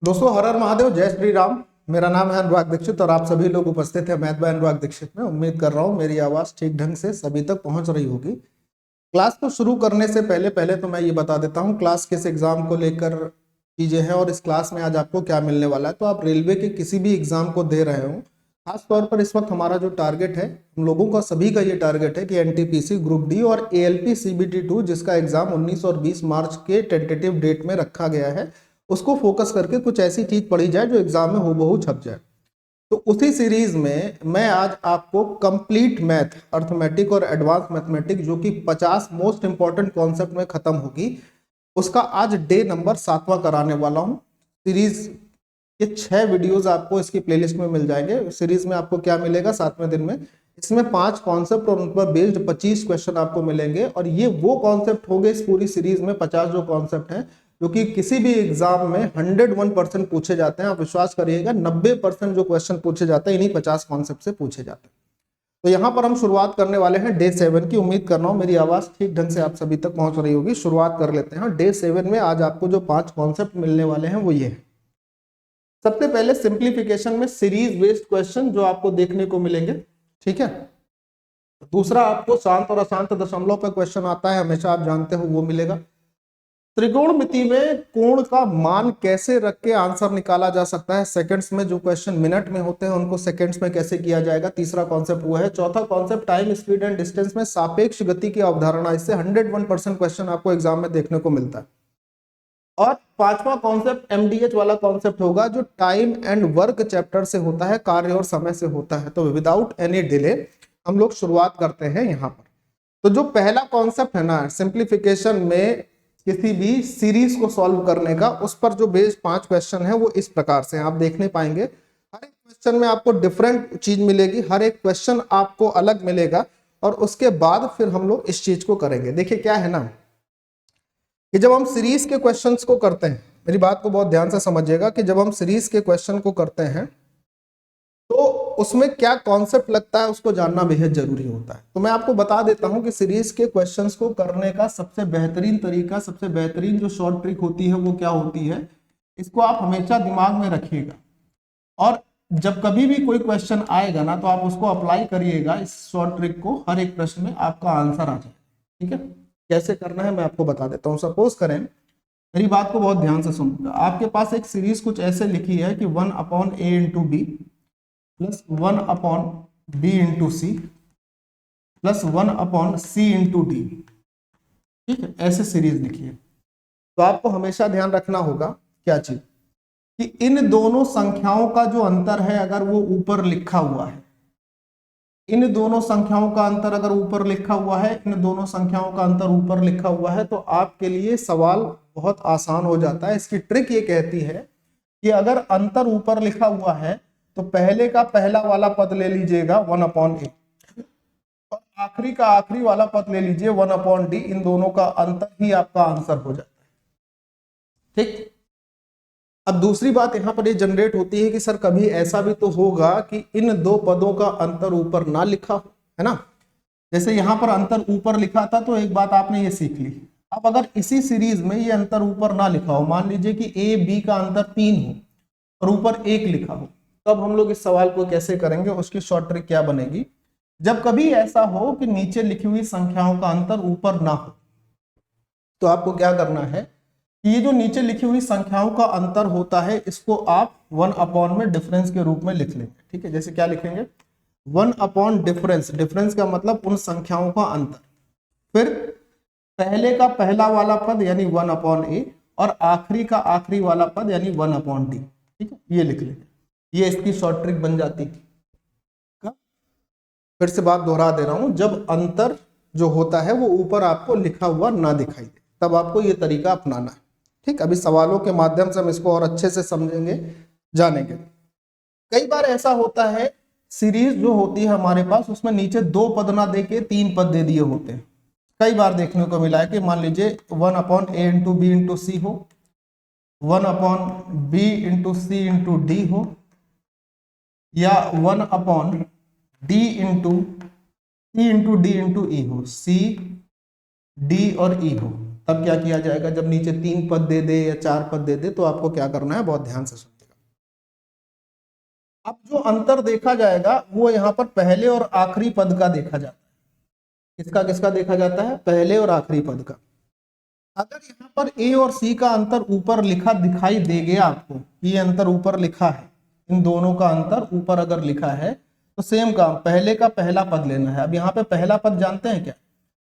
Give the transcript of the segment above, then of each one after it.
दोस्तों, हर हर महादेव, जय श्री राम। मेरा नाम है अनुराग दीक्षित और आप सभी लोग उपस्थित हैं मैथ बाय अनुराग दीक्षित में। उम्मीद कर रहा हूं मेरी आवाज़ ठीक ढंग से सभी तक पहुंच रही होगी। क्लास को शुरू करने से पहले पहले तो मैं ये बता देता हूं क्लास किस एग्जाम को लेकर चीज़ें हैं और इस क्लास में आज आपको क्या मिलने वाला है। तो आप रेलवे के किसी भी एग्जाम को दे रहे हो, खास तौर पर इस वक्त हमारा जो टारगेट है, हम लोगों का सभी का ये टारगेट है कि एनटीपीसी ग्रुप डी और एएलपी सीबीटी 2 जिसका एग्जाम 19 और 20 मार्च के टेंटेटिव डेट में रखा गया है, उसको फोकस करके कुछ ऐसी चीज पढ़ी जाए जो एग्जाम में हूबहू छप जाए। तो उसी सीरीज में मैं आज आपको कंप्लीट मैथ, अर्थमेटिक और एडवांस मैथमेटिक जो कि 50 मोस्ट इंपॉर्टेंट कॉन्सेप्ट में खत्म होगी, उसका आज डे नंबर 7वां कराने वाला हूं। सीरीज के 6 वीडियोस आपको इसकी प्लेलिस्ट में मिल जाएंगे। सीरीज में आपको क्या मिलेगा 7वें दिन में, इसमें 5 कॉन्सेप्ट और उन पर बेस्ड 25 क्वेश्चन आपको मिलेंगे। और ये वो कॉन्सेप्ट होंगे इस पूरी सीरीज में, 50 जो कॉन्सेप्ट हैं जो कि किसी भी एग्जाम में 101% पूछे जाते हैं। आप विश्वास करिएगा, 90% जो क्वेश्चन पूछे जाते हैं इन्हीं 50 कॉन्सेप्ट से पूछे जाते हैं। तो यहाँ पर हम शुरुआत करने वाले हैं डे 7 की। उम्मीद कर रहा हूँ मेरी आवाज ठीक ढंग से आप सभी तक पहुंच रही होगी। शुरुआत कर लेते हैं। डे 7 में आज आपको जो 5 कॉन्सेप्ट मिलने वाले हैं वो ये है। सबसे पहले सिंप्लीफिकेशन में सीरीज बेस्ड क्वेश्चन जो आपको देखने को मिलेंगे, ठीक है। दूसरा, आपको शांत और अशांत दशमलव पर क्वेश्चन आता है, हमेशा आप जानते हो, वो मिलेगा। त्रिकोणमिति में कोण का मान कैसे रख के आंसर निकाला जा सकता है सेकंड्स में, जो क्वेश्चन मिनट में होते हैं उनको सेकंड्स में कैसे किया जाएगा, तीसरा कॉन्सेप्ट वो है। चौथा concept time, speed and distance में सापेक्ष गति की अवधारणा, इससे 101% क्वेश्चन आपको एग्जाम में देखने को मिलता है। और पांचवा कॉन्सेप्ट एमडीएच वाला कॉन्सेप्ट होगा जो टाइम एंड वर्क चैप्टर से होता है, कार्य और समय से होता है। तो विदाउट एनी डिले हम लोग शुरुआत करते हैं यहाँ पर। तो जो पहला कॉन्सेप्ट है ना, सिंप्लीफिकेशन में किसी भी सीरीज को सॉल्व करने का, उस पर जो बेस 5 क्वेश्चन है वो इस प्रकार से आप देखने पाएंगे। हर एक क्वेश्चन में आपको डिफरेंट चीज मिलेगी, हर एक क्वेश्चन आपको अलग मिलेगा। और उसके बाद फिर हम लोग इस चीज को करेंगे। देखिए क्या है ना कि जब हम सीरीज के क्वेश्चंस को करते हैं, मेरी बात को बहुत ध्यान से समझिएगा, कि जब हम सीरीज के क्वेश्चन को करते हैं तो उसमें क्या कॉन्सेप्ट लगता है उसको जानना बेहद जरूरी होता है। तो मैं आपको बता देता हूं कि सीरीज के क्वेश्चंस को करने का सबसे बेहतरीन तरीका, सबसे बेहतरीन जो शॉर्ट ट्रिक होती है वो क्या होती है, इसको आप हमेशा दिमाग में रखिएगा। और जब कभी भी कोई क्वेश्चन आएगा ना तो आप उसको अप्लाई करिएगा, इस शॉर्ट ट्रिक को, हर एक प्रश्न में आपका आंसर आ जाए। ठीक है, कैसे करना है मैं आपको बता देता हूँ। सपोज करें, मेरी बात को बहुत ध्यान से सुनिएगा, आपके पास एक सीरीज कुछ ऐसे लिखी है कि 1/a into B plus 1/b into C plus 1/c into D. ठीक है, ऐसे सीरीज लिखिए। तो आपको हमेशा ध्यान रखना होगा क्या चीज, कि इन दोनों संख्याओं का जो अंतर है अगर वो ऊपर लिखा हुआ है, इन दोनों संख्याओं का अंतर अगर ऊपर लिखा हुआ है, इन दोनों संख्याओं का अंतर ऊपर लिखा हुआ है, तो आपके लिए सवाल बहुत आसान हो जाता है। इसकी ट्रिक ये कहती है कि अगर अंतर ऊपर लिखा हुआ है तो पहले का पहला वाला पद ले लीजिएगा 1/a और आखिरी का आखिरी वाला पद ले लीजिए 1/d। इन दोनों का अंतर ही आपका आंसर हो जाता है। ठीक, अब दूसरी बात यहां पर ये जनरेट होती है कि सर कभी ऐसा भी तो होगा कि इन दो पदों का अंतर ऊपर ना लिखा हो, है ना। जैसे यहां पर अंतर ऊपर लिखा था तो एक बात आपने ये सीख ली। अब अगर इसी सीरीज में ये अंतर ऊपर ना लिखा हो, मान लीजिए कि ए बी का अंतर 3 हो और ऊपर 1 लिखा हो, तब हम लोग इस सवाल को कैसे करेंगे, उसकी शॉर्ट ट्रिक क्या बनेगी। जब कभी ऐसा हो कि नीचे लिखी हुई संख्याओं का अंतर ऊपर ना हो, तो आपको क्या करना है कि ये जो नीचे लिखी हुई संख्याओं का अंतर होता है इसको आप 1 में डिफरेंस के रूप में लिख लेंगे। ठीक है, जैसे क्या लिखेंगे, 1 डिफरेंस, डिफरेंस का मतलब उन संख्याओं का अंतर, फिर पहले का पहला वाला पद यानी 1/a और आखिरी का आखिरी वाला पद यानी 1/d। ठीक है, ये लिख लेंगे, ये इसकी शॉर्ट ट्रिक बन जाती है। फिर से बात दोहरा दे रहा हूं, जब अंतर जो होता है वो ऊपर आपको लिखा हुआ ना दिखाई दे तब आपको ये तरीका अपनाना है। ठीक, अभी सवालों के माध्यम से हम इसको और अच्छे से समझेंगे, जानेंगे। कई बार ऐसा होता है सीरीज जो होती है हमारे पास, उसमें नीचे 2 पद ना दे के 3 पद दे दिए होते हैं। कई बार देखने को मिला है कि मान लीजिए 1/a इंटू बी इंटू सी हो, 1/b इंटू सी इंटू डी हो, या 1/d इंटू सी इंटू डी इंटू ई हो, सी डी और ई हो। तब क्या किया जाएगा, जब नीचे 3 पद दे दे या 4 पद दे दे तो आपको क्या करना है, बहुत ध्यान से सुनिएगा। अब जो अंतर देखा जाएगा वो यहाँ पर पहले और आखिरी पद का देखा जाता है। किसका किसका देखा जाता है, पहले और आखिरी पद का। अगर यहाँ पर ए और सी का अंतर ऊपर लिखा दिखाई दे गया आपको, ये अंतर ऊपर लिखा है, इन दोनों का अंतर ऊपर अगर लिखा है तो सेम काम, पहले का पहला पद लेना है। अब यहाँ पे पहला पद जानते हैं क्या,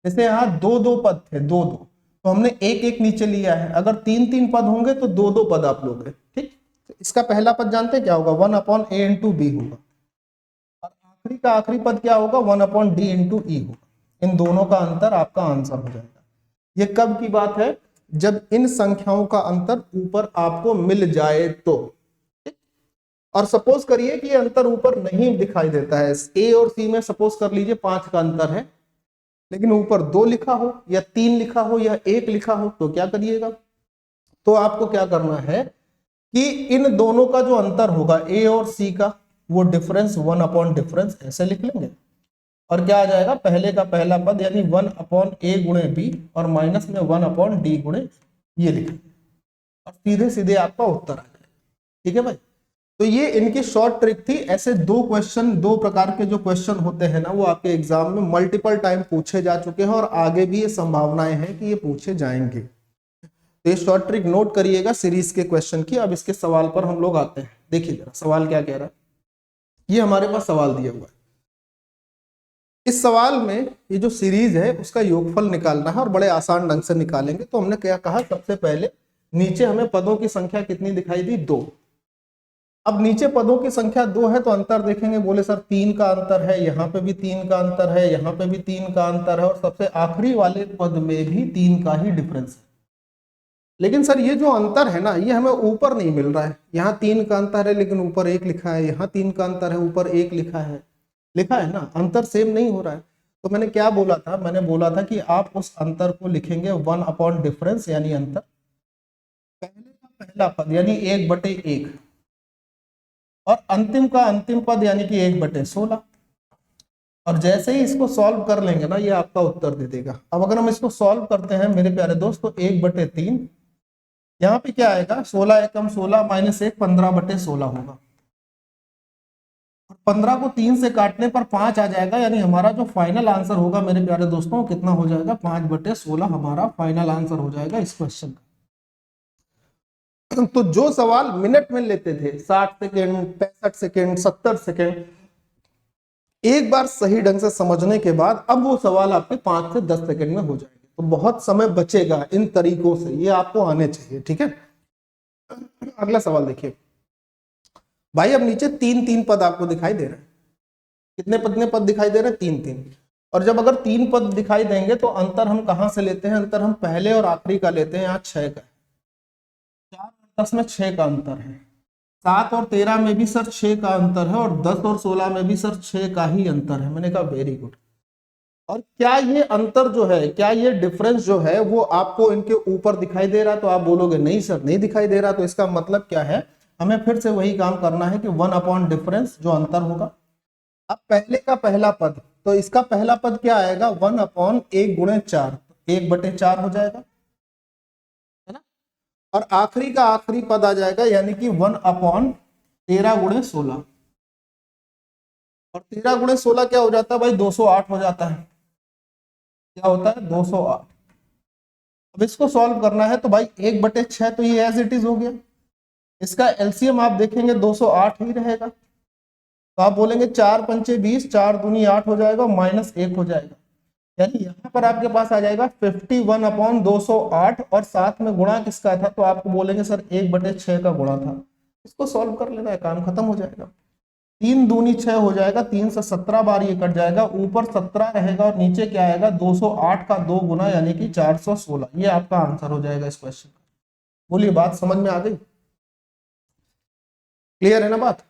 जैसे यहाँ 2-2 पद थे, 2-2, तो हमने 1-1 नीचे लिया है। अगर 3-3 पद होंगे तो 2-2 पद आप लोगे, ठीक। तो इसका पहला पद जानते हैं क्या होगा, 1/a इंटू बी होगा, और आखिरी का आखिरी पद क्या होगा, 1/d इंटू ई होगा। इन दोनों का अंतर आपका आंसर हो जाएगा। ये कब की बात है, जब इन संख्याओं का अंतर ऊपर आपको मिल जाए तो। और सपोज करिए कि ये अंतर ऊपर नहीं दिखाई देता है, ए और सी में सपोज कर लीजिए 5 का अंतर है, लेकिन ऊपर 2 लिखा हो या 3 लिखा हो या 1 लिखा हो, तो क्या करिएगा, तो आपको क्या करना है कि इन दोनों का जो अंतर होगा ए और सी का, वो डिफरेंस 1 डिफरेंस ऐसे लिख लेंगे, और क्या आ जाएगा, पहले का पहला पद यानी 1/a गुणे बी और माइनस में 1/d गुणे ये लिखेंगे, और सीधे सीधे आपका उत्तर आ जाएगा। ठीक है भाई, तो ये इनकी शॉर्ट ट्रिक थी। ऐसे 2 क्वेश्चन, 2 प्रकार के जो क्वेश्चन होते हैं ना, वो आपके एग्जाम में मल्टीपल टाइम पूछे जा चुके हैं और आगे भी ये संभावनाएं हैं कि ये पूछे जाएंगे। तो ये शॉर्ट ट्रिक नोट करिएगा सीरीज के क्वेश्चन की। अब इसके सवाल पर हम लोग आते हैं। देखिए जरा सवाल क्या कह रहा है, ये हमारे पास सवाल दिया हुआ है। इस सवाल में ये जो सीरीज है उसका योगफल निकालना है और बड़े आसान ढंग से निकालेंगे। तो हमने क्या कहा, सबसे पहले नीचे हमें पदों की संख्या कितनी दिखाई दी, 2। अब नीचे पदों की संख्या 2 है तो अंतर देखेंगे, बोले सर 3 का अंतर है, यहाँ पे भी 3 का अंतर है, यहाँ पे भी 3 का अंतर है, और सबसे आखिरी वाले पद में भी 3 का ही डिफरेंस है। लेकिन सर ये जो अंतर है ना, ये हमें ऊपर नहीं मिल रहा है। यहाँ 3 का अंतर है लेकिन ऊपर 1 लिखा है, यहाँ 3 का अंतर है ऊपर 1 लिखा है ना, अंतर सेम नहीं हो रहा है। तो मैंने क्या बोला था, मैंने बोला था कि आप उस अंतर को लिखेंगे 1 डिफरेंस यानी अंतर, पहले का पहला पद यानी 1/1, और अंतिम का अंतिम पद यानी कि 1/16। और जैसे ही इसको सॉल्व कर लेंगे ना, ये आपका उत्तर दे देगा। अब अगर हम इसको सॉल्व करते हैं मेरे प्यारे दोस्त, तो 1/3, यहाँ पे क्या आएगा, 16 एकम 16 माइनस 1 15/16 होगा, और 15 को 3 से काटने पर 5 आ जाएगा, यानी हमारा जो फाइनल आंसर होगा मेरे प्यारे दोस्तों, कितना हो जाएगा, 5/16 हमारा फाइनल आंसर हो जाएगा इस क्वेश्चन का। तो जो सवाल मिनट में लेते थे, 60 सेकेंड, 65 सेकेंड, 70 सेकेंड, एक बार सही ढंग से समझने के बाद अब वो सवाल आपके 5 से 10 सेकेंड में हो जाएंगे। तो बहुत समय बचेगा इन तरीकों से, ये आपको आने चाहिए। ठीक है, अगला सवाल देखिए भाई। अब नीचे 3-3 पद आपको दिखाई दे रहे हैं। कितने पद दिखाई दे रहे हैं, 3-3। और जब अगर 3 पद दिखाई देंगे तो अंतर हम कहां से लेते हैं, अंतर हम पहले और आखिरी का लेते हैं। यहाँ 6 का, 4 और 10 में 6 का अंतर है, 7 और 13 में भी सर 6 का अंतर है, और 10 और 16 में भी सर 6 का ही अंतर है। मैंने कहा वेरी गुड। और क्या ये अंतर जो है, क्या ये डिफरेंस जो है वो आपको इनके ऊपर दिखाई दे रहा है, तो आप बोलोगे नहीं सर नहीं दिखाई दे रहा। तो इसका मतलब क्या है, हमें फिर से वही काम करना है कि 1 डिफरेंस जो अंतर होगा। अब पहले का पहला पद, तो इसका पहला पद क्या आएगा, 1/1 गुणे 4, 1/4 हो जाएगा, है ना। और आखिरी का आखिरी पद आ जाएगा यानी कि 1/13 गुणे 16, और 13 गुणे 16 क्या हो जाता है भाई, 208 हो जाता है। क्या होता है, 208। अब इसको सॉल्व करना है तो भाई 1/6 तो ये एज इट इज हो गया। इसका एलसीएम आप देखेंगे 208 ही रहेगा। तो आप बोलेंगे 4 पंचे 20, 4 दूनी 8 हो जाएगा, -1 हो जाएगा। यानी यहाँ पर आपके पास आ जाएगा 51/208, और साथ में गुणा किसका था, तो आपको बोलेंगे सर 1/6 का गुणा था। इसको सॉल्व कर लेना है, काम खत्म हो जाएगा। 3 दूनी 6 हो जाएगा, 3 से 17 बार ये कट जाएगा, ऊपर 17 रहेगा और नीचे क्या आएगा, 208 का 2 गुना यानी कि 416। ये आपका आंसर हो जाएगा इस क्वेश्चन का। बोलिए बात समझ में आ गई, क्लियर है ना बात।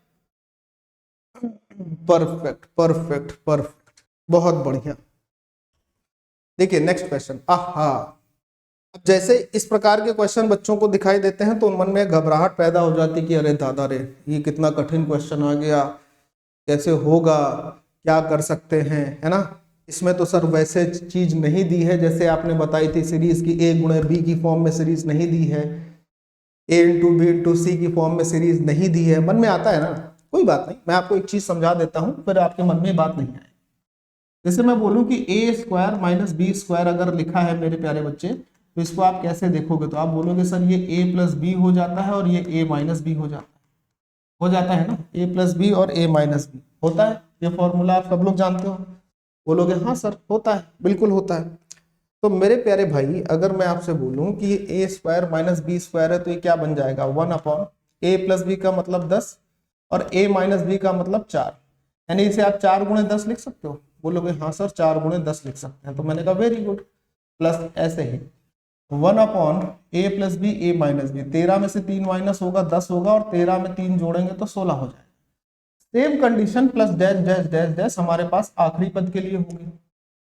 परफेक्ट परफेक्ट परफेक्ट, बहुत बढ़िया। देखिए नेक्स्ट क्वेश्चन। आहा, अब जैसे इस प्रकार के क्वेश्चन बच्चों को दिखाई देते हैं तो मन में घबराहट पैदा हो जाती है कि अरे दादा रे, ये कितना कठिन क्वेश्चन आ गया, कैसे होगा, क्या कर सकते हैं, है ना। इसमें तो सर वैसे चीज नहीं दी है जैसे आपने बताई थी सीरीज की ए गुणे बी की फॉर्म में सीरीज नहीं दी है, ए इंटू बी इंटू सी की फॉर्म में सीरीज नहीं दी है। मन में आता है ना, कोई बात नहीं, मैं आपको एक चीज समझा देता हूं फिर आपके मन में बात नहीं आए। जैसे मैं बोलूं कि ए स्क्वायर माइनस बी स्क्वायर अगर लिखा है मेरे प्यारे बच्चे, तो इसको आप कैसे देखोगे, तो आप बोलोगे सर ये ए प्लस बी हो जाता है और ये ए माइनस बी हो जाता है ना, ए प्लस बी और ए माइनस बी होता है। ये फॉर्मूला आप सब लोग जानते हो। बोलोगे हाँ सर होता है, बिल्कुल होता है। तो मेरे प्यारे भाई अगर मैं आपसे बोलूं कि ये ए स्क्वायर माइनस बी स्क्वायर है तो ये क्या बन जाएगा, 1 ए प्लस बी का मतलब 10 और ए माइनस बी का मतलब 4, यानी इसे आप 4 गुणे 10 लिख सकते हो। बोलोगे हाँ सर 4 गुणे 10 लिख सकते हैं, तो मैंने कहा वेरी गुड। प्लस ऐसे ही 1 ए प्लस बी ए माइनस बी, 13 में से 3 माइनस होगा 10 होगा और 13 में 3 जोड़ेंगे तो 16 हो जाएगा। Same condition plus dash dash dash dash हमारे पास आखिरी पद के लिए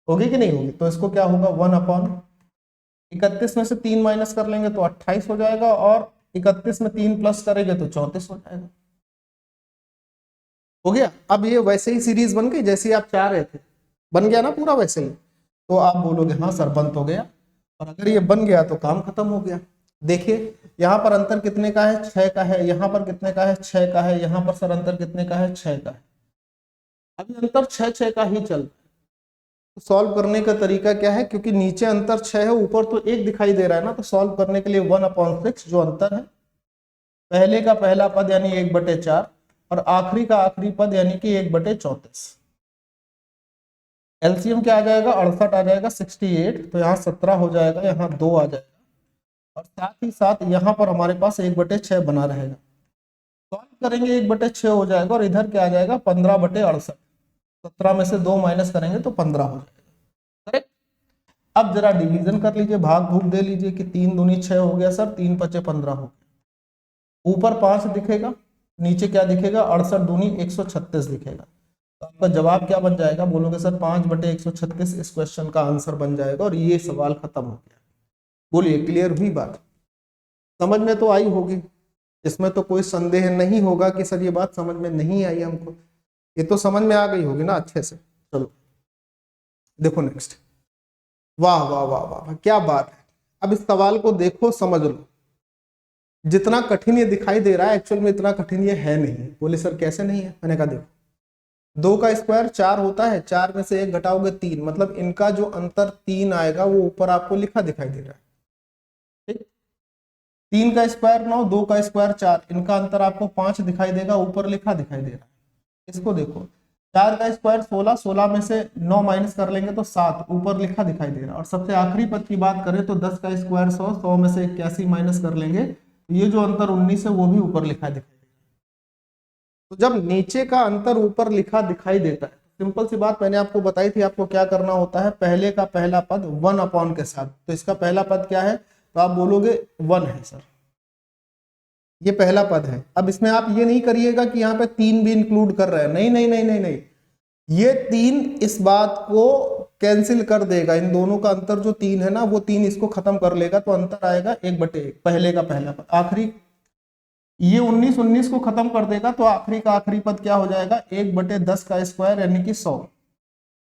होगी कि नहीं होगी, तो इसको क्या होगा 1/31 में से 3 माइनस कर लेंगे तो 28 हो जाएगा और 31 में 3 प्लस करेंगे तो 34 हो जाएगा। हो गया। अब ये वैसे ही सीरीज बन गई जैसे आप चाह रहे थे, बन गया ना पूरा वैसे ही, तो आप बोलोगे हाँ सर बन तो गया। और अगर ये बन गया तो काम खत्म हो गया। देखिए यहाँ पर अंतर कितने का है, 6 का है, यहाँ पर कितने का है, 6 का है, यहाँ पर सर अंतर कितने का है, 6 का है। अभी अंतर 6 का ही चल रहा है। तो सॉल्व करने का तरीका क्या है, क्योंकि नीचे अंतर 6 है ऊपर तो 1 दिखाई दे रहा है ना, तो सॉल्व करने के लिए 1/6 जो अंतर है, पहले का पहला पद यानी 1/4 और आखिरी का आखिरी पद यानी कि 1/34। एलसीएम क्या आ जाएगा, 68 आ जाएगा, 68, तो यहाँ 17 हो जाएगा, यहाँ 2 आ जाएगा और साथ ही साथ यहाँ पर हमारे पास 1/6 बना रहेगा। सॉल्व करेंगे 1/6 हो जाएगा और इधर क्या आ जाएगा 15/68, 17 में से 2 माइनस करेंगे तो 15 हो जाएगा। करेक्ट। अब जरा डिवीजन कर लीजिए, भाग भूग दे लीजिए कि 3 दूनी 6 हो गया सर, 3 पचे 15 हो गया। ऊपर 5 दिखेगा, नीचे क्या दिखेगा 68 दूनी 136 दिखेगा। तो आपका जवाब क्या बन जाएगा, बोलोगे सर 5/136 इस क्वेश्चन का आंसर बन जाएगा और ये सवाल खत्म हो गया। बोलिए क्लियर हुई बात, समझ में तो आई होगी, इसमें तो कोई संदेह नहीं होगा कि सर ये बात समझ में नहीं आई हमको, ये तो समझ में आ गई होगी ना अच्छे से। चलो देखो नेक्स्ट, वाह वाह वाह वाह क्या बात है। अब इस सवाल को देखो समझ लो, जितना कठिन ये दिखाई दे रहा है एक्चुअल में इतना कठिन ये है नहीं। बोले सर कैसे नहीं है, मैंने कहा देखो 2 का स्क्वायर 4 होता है, 4 में से 1 घटाओगे 3, मतलब इनका जो अंतर 3 आएगा वो ऊपर आपको लिखा दिखाई दे रहा है। ठीक, 3 का स्क्वायर 9, 2 का स्क्वायर 4, इनका अंतर आपको 5 दिखाई देगा, ऊपर लिखा दिखाई दे रहा है। इसको देखो 4 का स्क्वायर 16, 16 में से 9 माइनस कर लेंगे तो 7, ऊपर लिखा दिखाई दे रहा है। और सबसे आखिरी पद की बात करें तो 10 का स्क्वायर 100, 100 में से 81 माइनस कर लेंगे तो ये जो अंतर 19 है वो भी ऊपर लिखा दिखाई देगा। तो जब नीचे का अंतर ऊपर लिखा दिखाई देता है, सिंपल सी बात मैंने आपको बताई थी, आपको क्या करना होता है, पहले का पहला पद 1 के साथ, तो इसका पहला पद क्या है, तो आप बोलोगे 1 है सर, ये पहला पद है। अब इसमें आप ये नहीं करिएगा कि यहाँ पे 3 भी इंक्लूड कर रहे हैं, नहीं नहीं नहीं नहीं नहीं, ये 3 इस बात को कैंसिल कर देगा, इन दोनों का अंतर जो 3 है ना वो 3 इसको खत्म कर लेगा, तो अंतर आएगा 1/1, पहले का पहला पद। आखिरी ये 19 को खत्म कर देगा, तो आखिरी का आखिरी पद क्या हो जाएगा 1/10 का स्क्वायर यानी कि 100।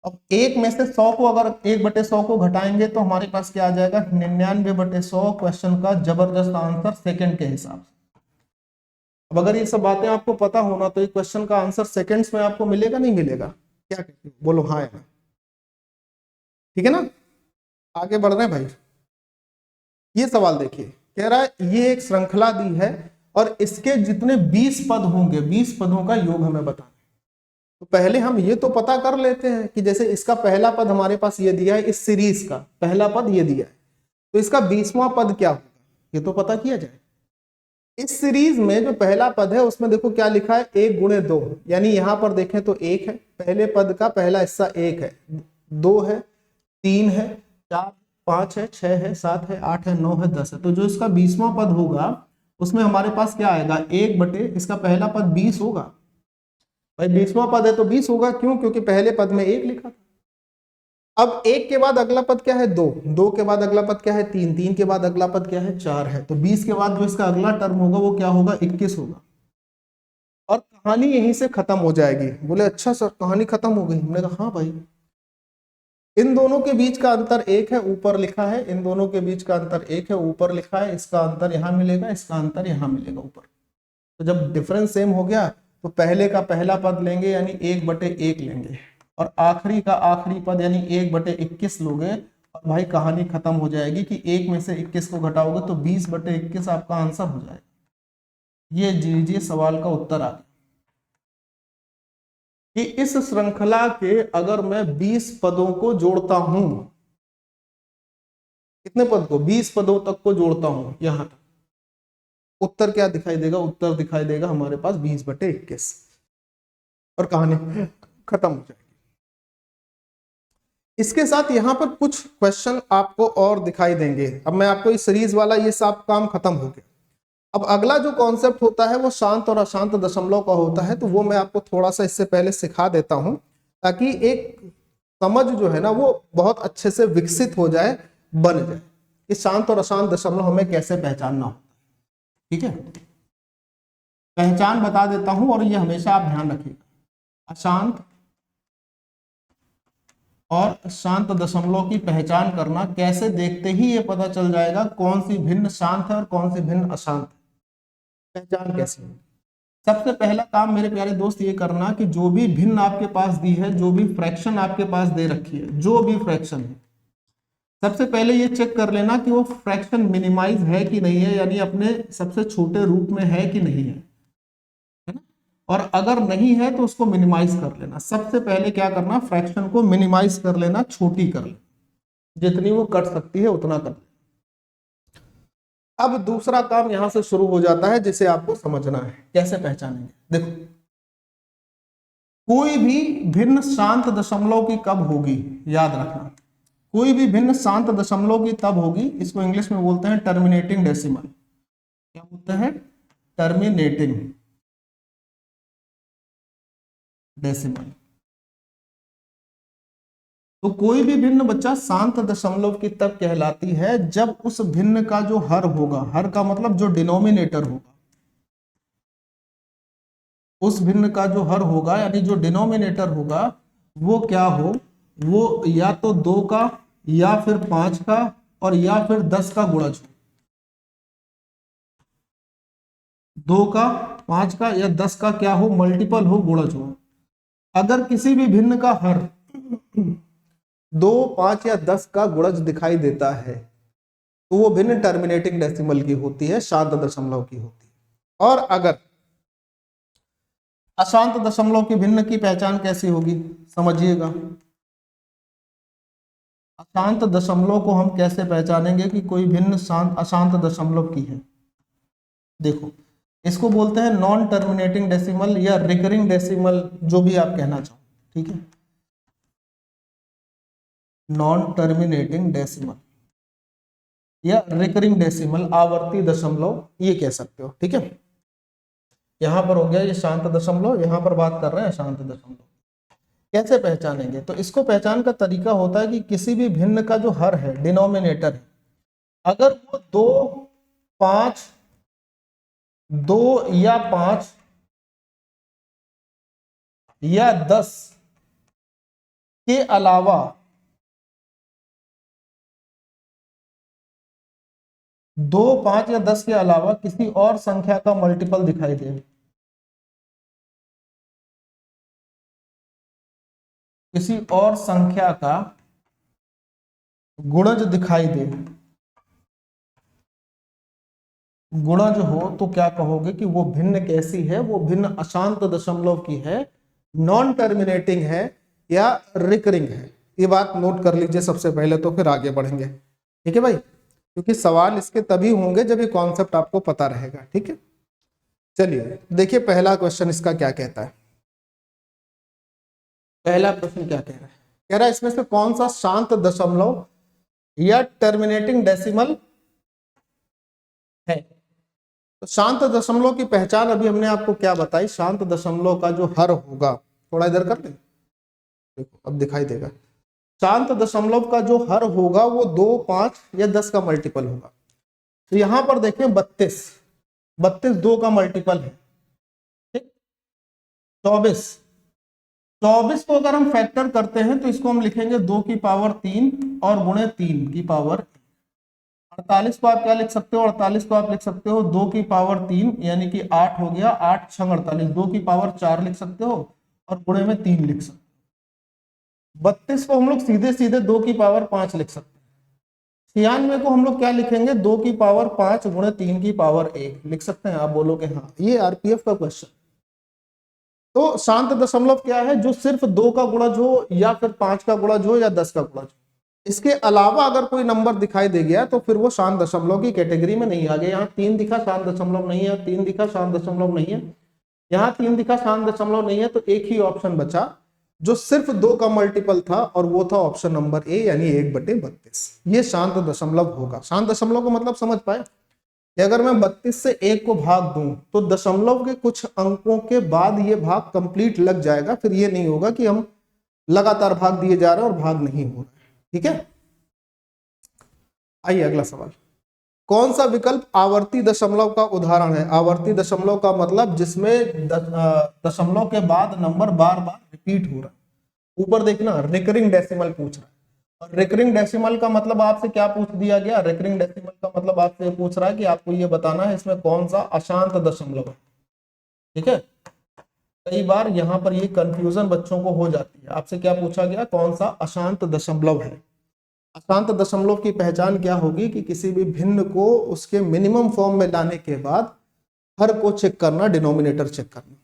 अब 1 में से 100 को अगर 1/100 को घटाएंगे तो हमारे पास क्या आ जाएगा 99/100, क्वेश्चन का जबरदस्त आंसर सेकंड के हिसाब से। अब अगर ये सब बातें आपको पता होना तो ये क्वेश्चन का आंसर सेकंड्स में आपको मिलेगा नहीं मिलेगा, क्या कहते हो, बोलो हाँ या ना। ठीक है ना, आगे बढ़ रहे हैं भाई। ये सवाल देखिए, कह रहा है ये एक श्रृंखला दी है और इसके जितने 20 पद होंगे 20 पदों का योग हमें बताना। तो पहले हम ये तो पता कर लेते हैं कि जैसे इसका पहला पद हमारे पास ये दिया है, इस सीरीज का पहला पद ये दिया है, तो इसका 20वां पद क्या होगा ये तो पता किया जाए। इस सीरीज में जो पहला पद है उसमें देखो क्या लिखा है 1 गुणे 2, यानी यहां पर देखें तो 1 है, पहले पद का पहला हिस्सा 1 है, 2 है, 3 है, 4 5 है, 6 है, 7 है, 8 है, 9 है, 10 है। तो जो इसका 20वां पद होगा उसमें हमारे पास क्या आएगा 1 इसका पहला पद 20 होगा। भाई 20वां पद है तो 20 होगा, क्यों, क्योंकि पहले पद में 1 लिखा था। अब 1 के बाद अगला पद क्या है 2, 2 के बाद अगला पद क्या है 3, 3 के बाद अगला पद क्या है 4 है, तो 20 के बाद जो इसका अगला टर्म होगा वो क्या होगा 21 होगा और कहानी यहीं से खत्म हो जाएगी। बोले अच्छा सर कहानी खत्म हो गई, हमने कहा हाँ भाई इन दोनों के बीच का अंतर एक है, ऊपर लिखा है, इन दोनों के बीच का अंतर एक है, ऊपर लिखा है, इसका अंतर यहाँ मिलेगा, इसका अंतर यहाँ मिलेगा ऊपर। तो जब डिफरेंस सेम हो गया तो पहले का पहला पद लेंगे यानी 1/1 लेंगे, और आखिरी का आखिरी पद यानी 1/21 लोगे, और भाई कहानी खत्म हो जाएगी कि 1 में से 21 को घटाओगे तो 20/21 आपका आंसर हो जाएगा। ये लीजिए सवाल का उत्तर आ गया कि इस श्रृंखला के अगर मैं 20 पदों को जोड़ता हूं, कितने पद को, 20 पदों तक को जोड़ता हूं यहां तक, उत्तर क्या दिखाई देगा, उत्तर दिखाई देगा हमारे पास 20/21, और कहानी खत्म हो जाएगी। इसके साथ यहां पर कुछ क्वेश्चन आपको और दिखाई देंगे। अब मैं आपको इस सीरीज वाला ये सब काम खत्म हो गया। अब अगला जो कॉन्सेप्ट होता है वो शांत और अशांत दशमलव का होता है, तो वो मैं आपको थोड़ा सा इससे पहले सिखा देता हूं ताकि एक समझ जो है ना वो बहुत अच्छे से विकसित हो जाए, बन जाए कि शांत और अशांत दशमलव हमें कैसे पहचानना हो। ठीक है, पहचान बता देता हूं और ये हमेशा आप ध्यान रखिएगा। अशांत और शांत दशमलव की पहचान करना कैसे, देखते ही ये पता चल जाएगा कौन सी भिन्न शांत है और कौन सी भिन्न अशांत है। पहचान कैसे होगी? सबसे पहला काम मेरे प्यारे दोस्त ये करना कि जो भी भिन्न आपके पास दी है, जो भी फ्रैक्शन आपके पास दे रखी है, जो भी फ्रैक्शन है, सबसे पहले ये चेक कर लेना कि वो फ्रैक्शन मिनिमाइज है कि नहीं है, यानी अपने सबसे छोटे रूप में है कि नहीं है ना? और अगर नहीं है तो उसको मिनिमाइज कर लेना। सबसे पहले क्या करना, फ्रैक्शन को मिनिमाइज कर लेना, छोटी कर लेना, जितनी वो कट सकती है उतना कर लेना। अब दूसरा काम यहां से शुरू हो जाता है जिसे आपको समझना है, कैसे पहचानेंगे। देखो, कोई भी भिन्न शांत दशमलव की कब होगी, याद रखना, कोई भी भिन्न शांत दशमलव की तब होगी, इसको इंग्लिश में बोलते हैं टर्मिनेटिंग डेसिमल। क्या बोलते हैं? Terminating decimal. तो कोई भी भिन्न बच्चा शांत दशमलव की तब कहलाती है जब उस भिन्न का जो हर होगा, हर का मतलब जो डिनोमिनेटर होगा, उस भिन्न का जो हर होगा यानी जो डिनोमिनेटर होगा वो क्या हो, वो या तो 2 का या फिर 5 का और या फिर 10 का गुणज हो। 2 का, 5 का या 10 का क्या हो, मल्टीपल हो, गुणज हो। अगर किसी भी भिन्न का हर 2, 5 या 10 का गुणज दिखाई देता है तो वो भिन्न टर्मिनेटिंग डेसिमल की होती है, शांत दशमलव की होती है। और अगर अशांत दशमलव की भिन्न की पहचान कैसी होगी, समझिएगा। अशांत दशमलव को हम कैसे पहचानेंगे कि कोई भिन्न शांत अशांत दशमलव की है? देखो, इसको बोलते हैं नॉन टर्मिनेटिंग डेसिमल या रिकरिंग डेसिमल, जो भी आप कहना चाहो। ठीक है, नॉन टर्मिनेटिंग डेसिमल या रिकरिंग डेसिमल, आवर्ती दशमलव, ये कह सकते हो। ठीक है, यहां पर हो गया ये शांत दशमलव, यहां पर बात कर रहे हैं अशांत दशमलव। कैसे पहचानेंगे? तो इसको पहचान का तरीका होता है कि किसी भी भिन्न का जो हर है, डिनोमिनेटर है, अगर वो 2, 5, 2 या 5 या 10 के अलावा 2, 5 या 10 के अलावा किसी और संख्या का मल्टीपल दिखाई दे, किसी और संख्या का गुणज दिखाई दे, गुणज हो, तो क्या कहोगे कि वो भिन्न कैसी है, वो भिन्न अशांत दशमलव की है, नॉन टर्मिनेटिंग है या रिकरिंग है। ये बात नोट कर लीजिए सबसे पहले, तो फिर आगे बढ़ेंगे। ठीक है भाई, क्योंकि सवाल इसके तभी होंगे जब ये कॉन्सेप्ट आपको पता रहेगा। ठीक है, चलिए देखिए पहला क्वेश्चन इसका क्या कहता है। पहला प्रश्न क्या कह रहा है? कह रहा है इसमें से कौन सा शांत दशमलव या टर्मिनेटिंग डेसिमल है। तो शांत दशमलव की पहचान अभी हमने आपको क्या बताई, शांत दशमलव का जो हर होगा, थोड़ा इधर कर ले, देखो अब दिखाई देगा। शांत दशमलव का जो हर होगा वो 2, 5 या 10 का मल्टीपल होगा। तो यहां पर देखें 32, 32 2 का मल्टीपल है। ठीक, 24, 24 को अगर हम फैक्टर करते हैं तो इसको हम लिखेंगे 2 की पावर 3 और गुणे 3 की पावर। 48 को आप क्या लिख सकते हो, 48 को आप लिख सकते हो 2 की पावर 3 यानी कि 8 हो गया, 8 6 48, 2 की पावर 4 लिख सकते हो और गुणे में 3 लिख सकते हो। 32 को हम लोग सीधे सीधे 2 की पावर 5 लिख सकते हैं। 96 को हम लोग क्या लिखेंगे, 2 की पावर 5 गुणे 3 की पावर 1 लिख सकते हैं। आप बोलोगे हाँ, ये आरपीएफ का क्वेश्चन। तो शांत दशमलव क्या है, जो सिर्फ 2 का गुणज हो या फिर 5 का गुणज हो या 10 का गुणज हो, इसके अलावा अगर कोई नंबर दिखाई दे गया तो फिर वो शांत दशमलव की कैटेगरी में नहीं आ गया। यहाँ 3 दिखा, शांत दशमलव नहीं है, 3 दिखा, शांत दशमलव नहीं है, यहाँ 3 दिखा, शांत दशमलव नहीं है। तो एक ही ऑप्शन बचा जो सिर्फ 2 का मल्टीपल था और वो था ऑप्शन नंबर ए, यानी 1/32। ये शांत दशमलव होगा। शांत दशमलव का मतलब समझ पाए कि अगर मैं 32 से 1 को भाग दूं तो दशमलव के कुछ अंकों के बाद ये भाग कंप्लीट लग जाएगा, फिर ये नहीं होगा कि हम लगातार भाग दिए जा रहे हैं और भाग नहीं हो रहा है। ठीक है, आइए अगला सवाल। कौन सा विकल्प आवर्ती दशमलव का उदाहरण है? आवर्ती दशमलव का मतलब जिसमें दशमलव के बाद नंबर बार बार रिपीट हो रहा है। ऊपर देखना रिकरिंग डेसिमल पूछ रहा है, और रिकरिंग डेसिमल का मतलब आपसे क्या पूछ दिया गया, रिकरिंग डेसिमल का मतलब आपसे पूछ रहा है कि आपको ये बताना है इसमें कौन सा अशांत दशमलव है। ठीक है, कई बार यहाँ पर ये कंफ्यूजन बच्चों को हो जाती है। आपसे क्या पूछा गया, कौन सा अशांत दशमलव है। अशांत दशमलव की पहचान क्या होगी कि किसी भी भिन्न को उसके मिनिमम फॉर्म में लाने के बाद हर को चेक करना, डिनोमिनेटर चेक करना।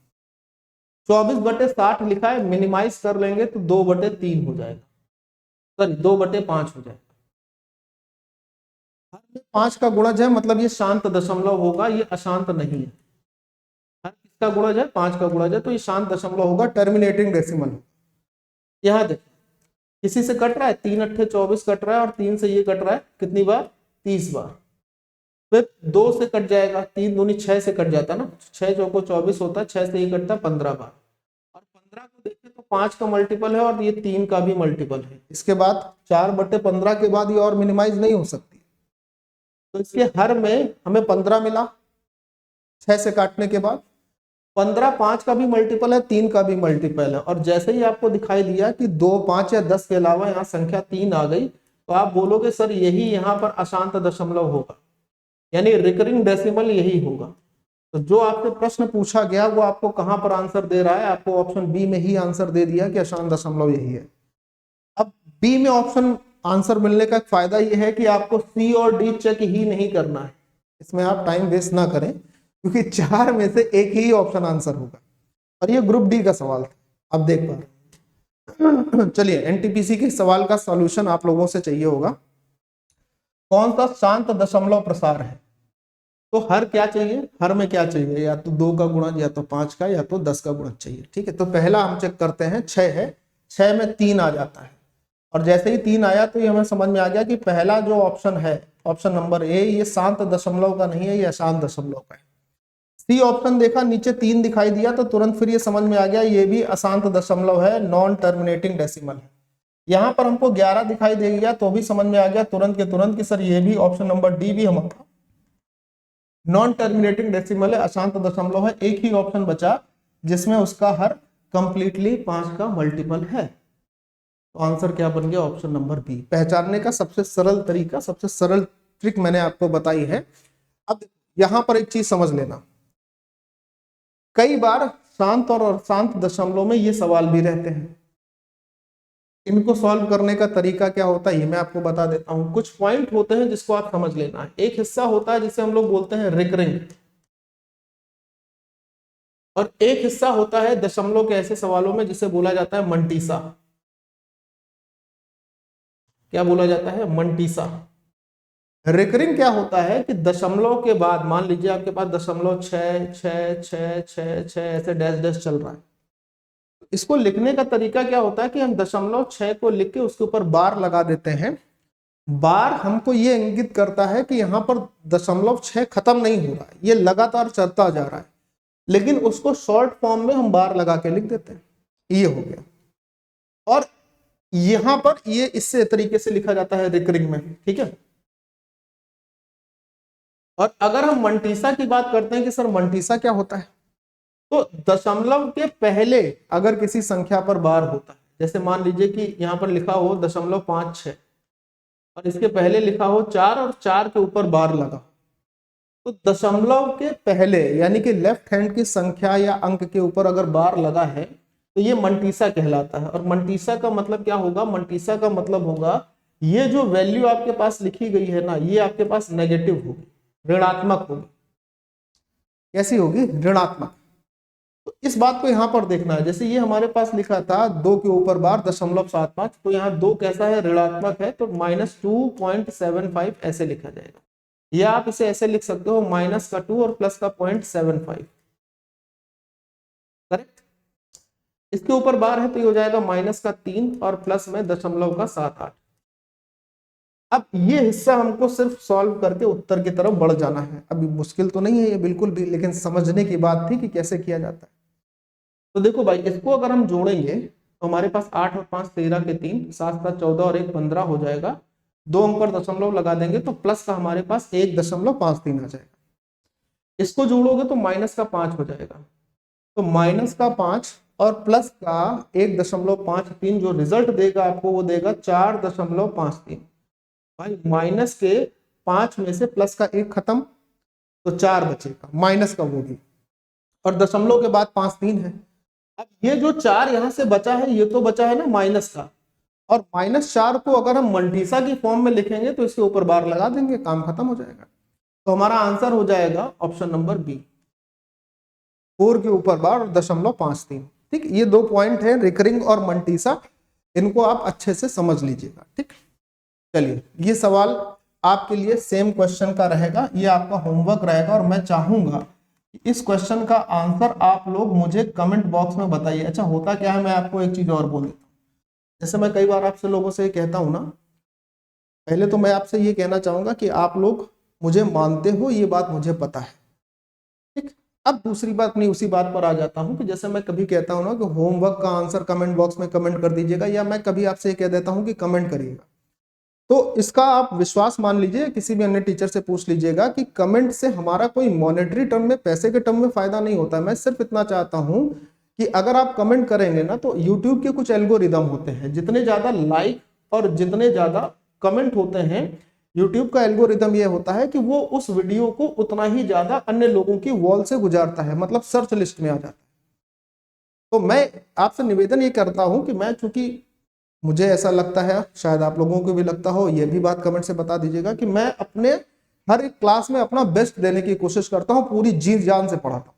24/60 लिखा है, मिनिमाइज कर लेंगे तो 2/3 हो जाएगा, सॉरी 2/5 हो जाएगा। हर में 5 का गुणज है, मतलब ये शांत दशमलव होगा, ये अशांत नहीं है। हर किसका गुणज है, 5 का गुणज है, तो ये शांत दशमलव होगा, टर्मिनेटिंग डेसिमल। यहाँ देखो किसी से कट रहा है, 3 8 24 कट रहा है, और 3 से ये कट रहा है कितनी बार, 30 बार। फिर 2 से कट जाएगा, 3 दूनी 6 से कट जाता ना, 6 चौको 24 होता है, 6 से ये कटता 15 बार। और 15 को देखें तो 5 का मल्टीपल है और ये 3 का भी मल्टीपल है। इसके बाद 4/15 के बाद ये और मिनिमाइज नहीं हो सकती, तो इसके हर में हमें 15 मिला 6 से काटने के बाद। 15 5 का भी मल्टीपल है, 3 का भी मल्टीपल है, और जैसे ही आपको दिखाई दिया कि 2 5 या 10 के अलावा यहाँ संख्या 3 आ गई, तो आप बोलोगे सर यही यहाँ पर अशांत दशमलव होगा, यानी रिकरिंग डेसिमल यही होगा। तो जो आपसे प्रश्न पूछा गया वो आपको कहां पर आंसर दे रहा है, आपको ऑप्शन बी में ही आंसर दे दिया कि अशांत दशमलव यही है। अब बी में ऑप्शन आंसर मिलने का फायदा यह है कि आपको सी और डी चेक ही नहीं करना है, इसमें आप टाइम वेस्ट ना करें, क्योंकि 4 में से एक ही ऑप्शन आंसर होगा, और ये ग्रुप डी का सवाल था। अब देख पा चलिए एनटीपीसी के सवाल का सॉल्यूशन आप लोगों से चाहिए होगा। कौन सा शांत दशमलव प्रसार है? तो हर क्या चाहिए, हर में क्या चाहिए, या तो 2 का गुणज, या तो 5 का, या तो 10 का गुणज चाहिए। ठीक है, तो पहला हम चेक करते हैं, 6 है, 6 में 3 आ जाता है, और जैसे ही 3 आया तो ये हमें समझ में आ गया कि पहला जो ऑप्शन है, ऑप्शन नंबर ए, ये शांत दशमलव का नहीं है, ये अशांत दशमलव का है। सी ऑप्शन देखा, नीचे 3 दिखाई दिया, तो तुरंत फिर ये समझ में आ गया ये भी अशांत दशमलव है, नॉन टर्मिनेटिंग डेसिमल है। यहाँ पर हमको 11 दिखाई दे गया तो भी समझ में आ गया तुरंत के तुरंत कि सर ये भी ऑप्शन नंबर डी भी हमारा नॉन टर्मिनेटिंग डेसिमल है, अशांत दशमलव है। एक ही ऑप्शन बचा जिसमें उसका हर कंप्लीटली 5 का मल्टीपल है, तो आंसर क्या बन गया, ऑप्शन नंबर बी। पहचानने का सबसे सरल तरीका, सबसे सरल ट्रिक मैंने आपको बताई है। अब यहां पर एक चीज समझ लेना, कई बार शांत और अशांत दशमलव में ये सवाल भी रहते हैं, इनको सॉल्व करने का तरीका क्या होता है ये मैं आपको बता देता हूं। कुछ पॉइंट होते हैं जिसको आप समझ लेना है। एक हिस्सा होता है जिसे हम लोग बोलते हैं रिकरिंग, और एक हिस्सा होता है दशमलव के ऐसे सवालों में जिसे बोला जाता है मंटीसा। क्या बोला जाता है, मंटीसा। रिकरिंग क्या होता है कि दशमलव के बाद मान लीजिए आपके पास दशमलव 6 6 6 6 6 ऐसे डैश डैश चल रहा है, इसको लिखने का तरीका क्या होता है कि हम दशमलव 6 को लिख के उसके ऊपर बार लगा देते हैं। बार हमको ये इंगित करता है कि यहाँ पर दशमलव 6 खत्म नहीं हो रहा है, ये लगातार चलता जा रहा है, लेकिन उसको शॉर्ट फॉर्म में हम बार लगा के लिख देते हैं, ये हो गया। और यहां पर ये इससे तरीके से लिखा जाता है रिकरिंग में, ठीक है। और अगर हम मंटीसा की बात करते हैं कि सर मंटीसा क्या होता है, तो दशमलव के पहले अगर किसी संख्या पर बार होता है, जैसे मान लीजिए कि यहाँ पर लिखा हो 0.56 और इसके पहले लिखा हो 4 और 4 के ऊपर बार लगा, तो दशमलव के पहले यानी कि लेफ्ट हैंड की संख्या या अंक के ऊपर अगर बार लगा है तो ये मंटीसा कहलाता है। और मंटीसा का मतलब क्या होगा? मंटीसा का मतलब होगा ये जो वैल्यू आपके पास लिखी गई है ना, ये आपके पास नेगेटिव होगी, ऋणात्मक होगी। कैसी होगी? ऋणात्मक। तो इस बात को यहां पर देखना है, जैसे ये हमारे पास लिखा था 2 के ऊपर बार 0.75, तो यहाँ 2 कैसा है? ऋणात्मक है, तो -2.75 ऐसे लिखा जाएगा। या आप इसे ऐसे लिख सकते हो -2 और +0.75, करेक्ट। इसके ऊपर बार है तो ये हो जाएगा -3 और प्लस में 0.78। अब ये हिस्सा हमको सिर्फ सॉल्व करके उत्तर की तरफ बढ़ जाना है। अभी मुश्किल तो नहीं है ये बिल्कुल भी, लेकिन समझने की बात थी कि कैसे किया जाता है। तो देखो भाई, इसको अगर हम जोड़ेंगे तो हमारे पास 8 और 5 13 के 3, 7 7 14 और 1 15 हो जाएगा। 2 अंक पर दशमलव लगा देंगे तो प्लस का हमारे पास 1.53 आ जाएगा। इसको जोड़ोगे तो माइनस का 5 हो जाएगा, तो -5 और प्लस का 1.53 जो रिजल्ट देगा आपको वो देगा 4.53। भाई माइनस के 5 में से प्लस का 1 खत्म तो 4 बचेगा, माइनस का वो भी, और दशमलव के बाद 5 3 है। अब ये जो 4 यहां से बचा है ये तो बचा है ना माइनस का, और -4 को अगर हम मंटीसा की फॉर्म में लिखेंगे तो इसके ऊपर बार लगा देंगे, काम खत्म हो जाएगा। तो हमारा आंसर हो जाएगा ऑप्शन नंबर बी, 4 के ऊपर बार और 0.53। ठीक, ये 2 पॉइंट है, रिकरिंग और मंटीसा, इनको आप अच्छे से समझ लीजिएगा। ठीक, चलिए ये सवाल आपके लिए सेम क्वेश्चन का रहेगा, ये आपका होमवर्क रहेगा, और मैं चाहूंगा कि इस क्वेश्चन का आंसर आप लोग मुझे कमेंट बॉक्स में बताइए। अच्छा होता क्या है, मैं आपको एक चीज और बोल देता हूँ, जैसे मैं कई बार आपसे लोगों से कहता हूं ना, पहले तो मैं आपसे ये कहना चाहूंगा कि आप लोग मुझे मानते हो, ये बात मुझे पता है। ठीक, अब दूसरी बात नहीं, उसी बात पर आ जाता हूं कि जैसे मैं कभी कहता हूं ना कि होमवर्क का आंसर कमेंट बॉक्स में कमेंट कर दीजिएगा, या मैं कभी आपसे ये कह देता हूं कि कमेंट करिएगा, तो इसका आप विश्वास मान लीजिए, किसी भी अन्य टीचर से पूछ लीजिएगा कि कमेंट से हमारा कोई मॉनेटरी टर्म में, पैसे के टर्म में फायदा नहीं होता। मैं सिर्फ इतना चाहता हूं कि अगर आप कमेंट करेंगे ना, तो यूट्यूब के कुछ एल्गोरिदम होते हैं, जितने ज्यादा लाइक और जितने ज्यादा कमेंट होते हैं, यूट्यूब का एल्गोरिदम ये होता है कि वो उस वीडियो को उतना ही ज्यादा अन्य लोगों की वॉल से गुजारता है, मतलब सर्च लिस्ट में आ जाता है। तो मैं आपसे निवेदन ये करता हूं कि मैं, चूंकि मुझे ऐसा लगता है, शायद आप लोगों को भी लगता हो, ये भी बात कमेंट से बता दीजिएगा कि मैं अपने हर एक क्लास में अपना बेस्ट देने की कोशिश करता हूं, पूरी जी जान से पढ़ाता हूं।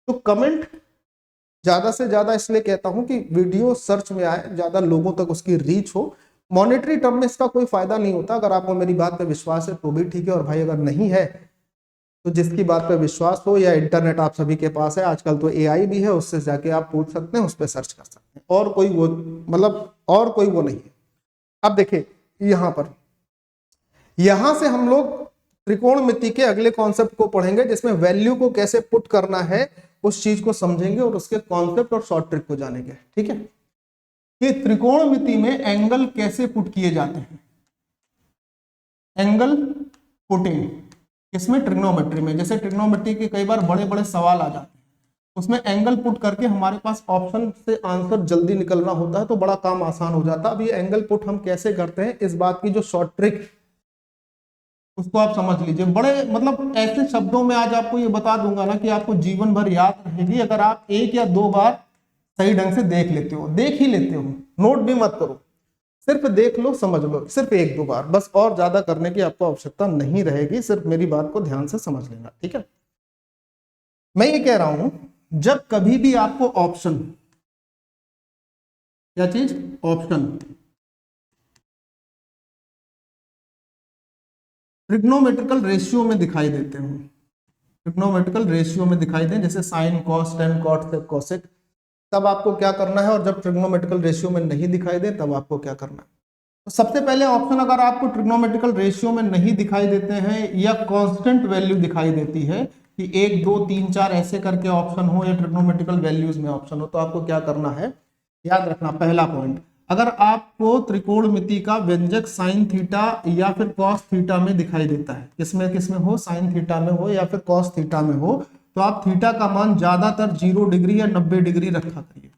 तो कमेंट ज्यादा से ज्यादा इसलिए कहता हूं कि वीडियो सर्च में आए, ज्यादा लोगों तक उसकी रीच हो। मॉनेटरी टर्म में इसका कोई फायदा नहीं होता। अगर आपको मेरी बात पे विश्वास है तो भी ठीक है, और भाई अगर नहीं है तो जिसकी बात पे विश्वास हो, या इंटरनेट आप सभी के पास है, आजकल तो एआई भी है, उससे जाके आप पूछ सकते हैं, उस पर सर्च कर सकते हैं, और कोई वो मतलब और कोई वो नहीं है। अब देखिए यहां पर, यहां से हम लोग त्रिकोणमिति के अगले कॉन्सेप्ट को पढ़ेंगे, जिसमें वैल्यू को कैसे पुट करना है उस चीज को समझेंगे, और उसके कॉन्सेप्ट और शॉर्ट ट्रिक को जानेंगे। ठीक है, कि त्रिकोणमिति में एंगल कैसे पुट किए जाते हैं, एंगल पुटिंग इसमें, ट्रिग्नोमेट्री में। जैसे ट्रिग्नोमेट्री के कई बार बड़े बड़े सवाल आ जाते हैं, उसमें एंगल पुट करके हमारे पास ऑप्शन से आंसर जल्दी निकलना होता है, तो बड़ा काम आसान हो जाता है। अब ये एंगल पुट हम कैसे करते हैं, इस बात की जो शॉर्ट ट्रिक, उसको आप समझ लीजिए। बड़े मतलब ऐसे शब्दों में आज आपको ये बता दूंगा ना कि आपको जीवन भर याद रहेगी, अगर आप 1 या 2 बार सही ढंग से देख लेते हो, देख ही लेते हो, नोट भी मत करो, सिर्फ देख लो, समझ लो, सिर्फ 1 2 बार बस, और ज्यादा करने की आपको आवश्यकता नहीं रहेगी। सिर्फ मेरी बात को ध्यान से समझ लेना। ठीक है, मैं ये कह रहा हूं, जब कभी भी आपको ऑप्शन, क्या चीज, ऑप्शन ट्रिग्नोमेट्रिकल रेशियो में दिखाई देते हो, ट्रिग्नोमेट्रिकल रेशियो में दिखाई दे, जैसे साइन, कॉस, टेन, कॉट, सेक, कोसेक, तब आपको क्या करना है, और जब ट्रिग्नोमेट्रिकल रेशियो में नहीं दिखाई दे तब आपको क्या करना है। तो सबसे पहले ऑप्शन, अगर आपको ट्रिग्नोमेट्रिकल रेशियो में नहीं दिखाई देते हैं, या कांस्टेंट वैल्यू दिखाई देती है कि 1 2 3 4 ऐसे करके ऑप्शन हो, या ट्रिग्नोमेट्रिकल वैल्यूज में ऑप्शन हो, तो आपको क्या करना है, याद रखना। पहला पॉइंट, अगर आपको त्रिकोणमिति का व्यंजक साइन थीटा या फिर कॉस थीटा में दिखाई देता है, किसमें किसमें हो, साइन थीटा में हो या फिर कॉस थीटा में हो, तो आप थीटा का मान ज्यादातर 0 डिग्री या 90 डिग्री रखा करिए।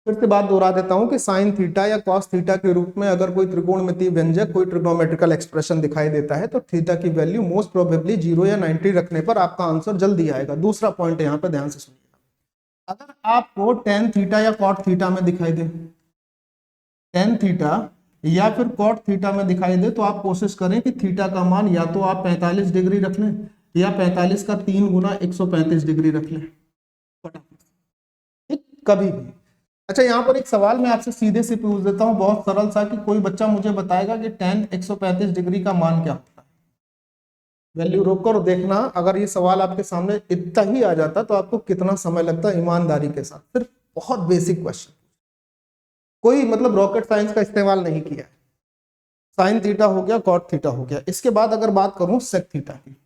फिर से बात दोहरा देता हूं कि साइन थीटा या कॉस थीटा के रूप में अगर कोई त्रिकोणमितीय व्यंजक, कोई ट्रिग्नोमेट्रिकल एक्सप्रेशन दिखाई देता है तो थीटा की वैल्यू मोस्ट प्रोबेबली 0 या 90 रखने पर आपका आंसर जल्दी आएगा। दूसरा पॉइंट यहाँ पे ध्यान से सुनिएगा, अगर आपको टेन थीटा या कॉट थीटा में दिखाई दे, टेन थीटा या फिर कॉट थीटा में दिखाई दे, तो आप कोशिश करें कि थीटा का मान या तो आप 45 डिग्री रख लें या 45 का 3 गुना 135 डिग्री रख लें, ठीक, कभी भी। अच्छा, यहाँ पर एक सवाल मैं आपसे सीधे से पूछ देता हूँ, बहुत सरल सा, कि कोई बच्चा मुझे बताएगा कि tan 135 डिग्री का मान क्या होता है। वैल्यू रोक कर देखना, अगर ये सवाल आपके सामने इतना ही आ जाता तो आपको कितना समय लगता है ईमानदारी के साथ। सिर्फ बहुत बेसिक क्वेश्चन, कोई मतलब रॉकेट साइंस का इस्तेमाल नहीं किया है। साइन थीटा हो गया, कॉट थीटा हो गया। इसके बाद अगर बात करूं सेक थीटा की,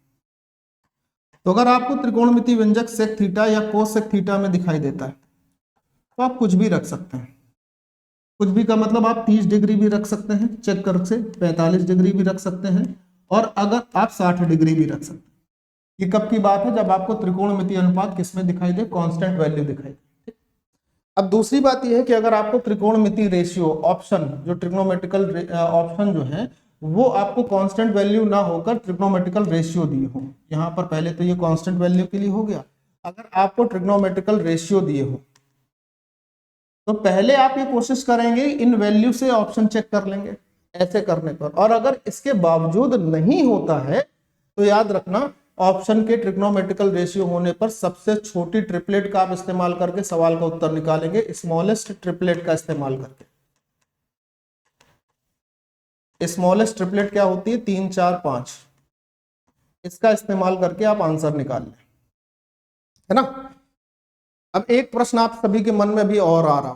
तो अगर आपको त्रिकोणमितीय व्यंजक सेक थीटा या कोसेक थीटा में दिखाई देता है तो आप कुछ भी रख सकते हैं। कुछ भी का मतलब आप 30 डिग्री भी रख सकते हैं चेक कर से, 45 डिग्री भी रख सकते हैं, और अगर आप 60 डिग्री भी रख सकते हैं। ये कब की बात है, जब आपको त्रिकोणमितीय अनुपात किसमें दिखाई दे, कांस्टेंट वैल्यू दिखाई दे। अब दूसरी बात यह है कि अगर आपको त्रिकोणमितीय रेशियो ऑप्शन, जो ट्रिग्नोमेट्रिकल ऑप्शन जो है वो आपको कांस्टेंट वैल्यू ना होकर ट्रिग्नोमेट्रिकल रेशियो दिए हो, यहाँ पर पहले तो ये कांस्टेंट वैल्यू के लिए हो गया। अगर आपको ट्रिग्नोमेट्रिकल रेशियो दिए हो तो पहले आप ये कोशिश करेंगे इन वैल्यू से ऑप्शन चेक कर लेंगे ऐसे करने पर, और अगर इसके बावजूद नहीं होता है तो याद रखना ऑप्शन के ट्रिग्नोमेट्रिकल रेशियो होने पर सबसे छोटी ट्रिपलेट का आप इस्तेमाल करके सवाल का उत्तर निकालेंगे, स्मॉलेस्ट ट्रिपलेट का इस्तेमाल करके। स्मॉलेस्ट ट्रिपलेट क्या होती है, 3 4 5, इसका इस्तेमाल करके आप आंसर निकाल लें, है ना। अब एक प्रश्न आप सभी के मन में भी और आ रहा,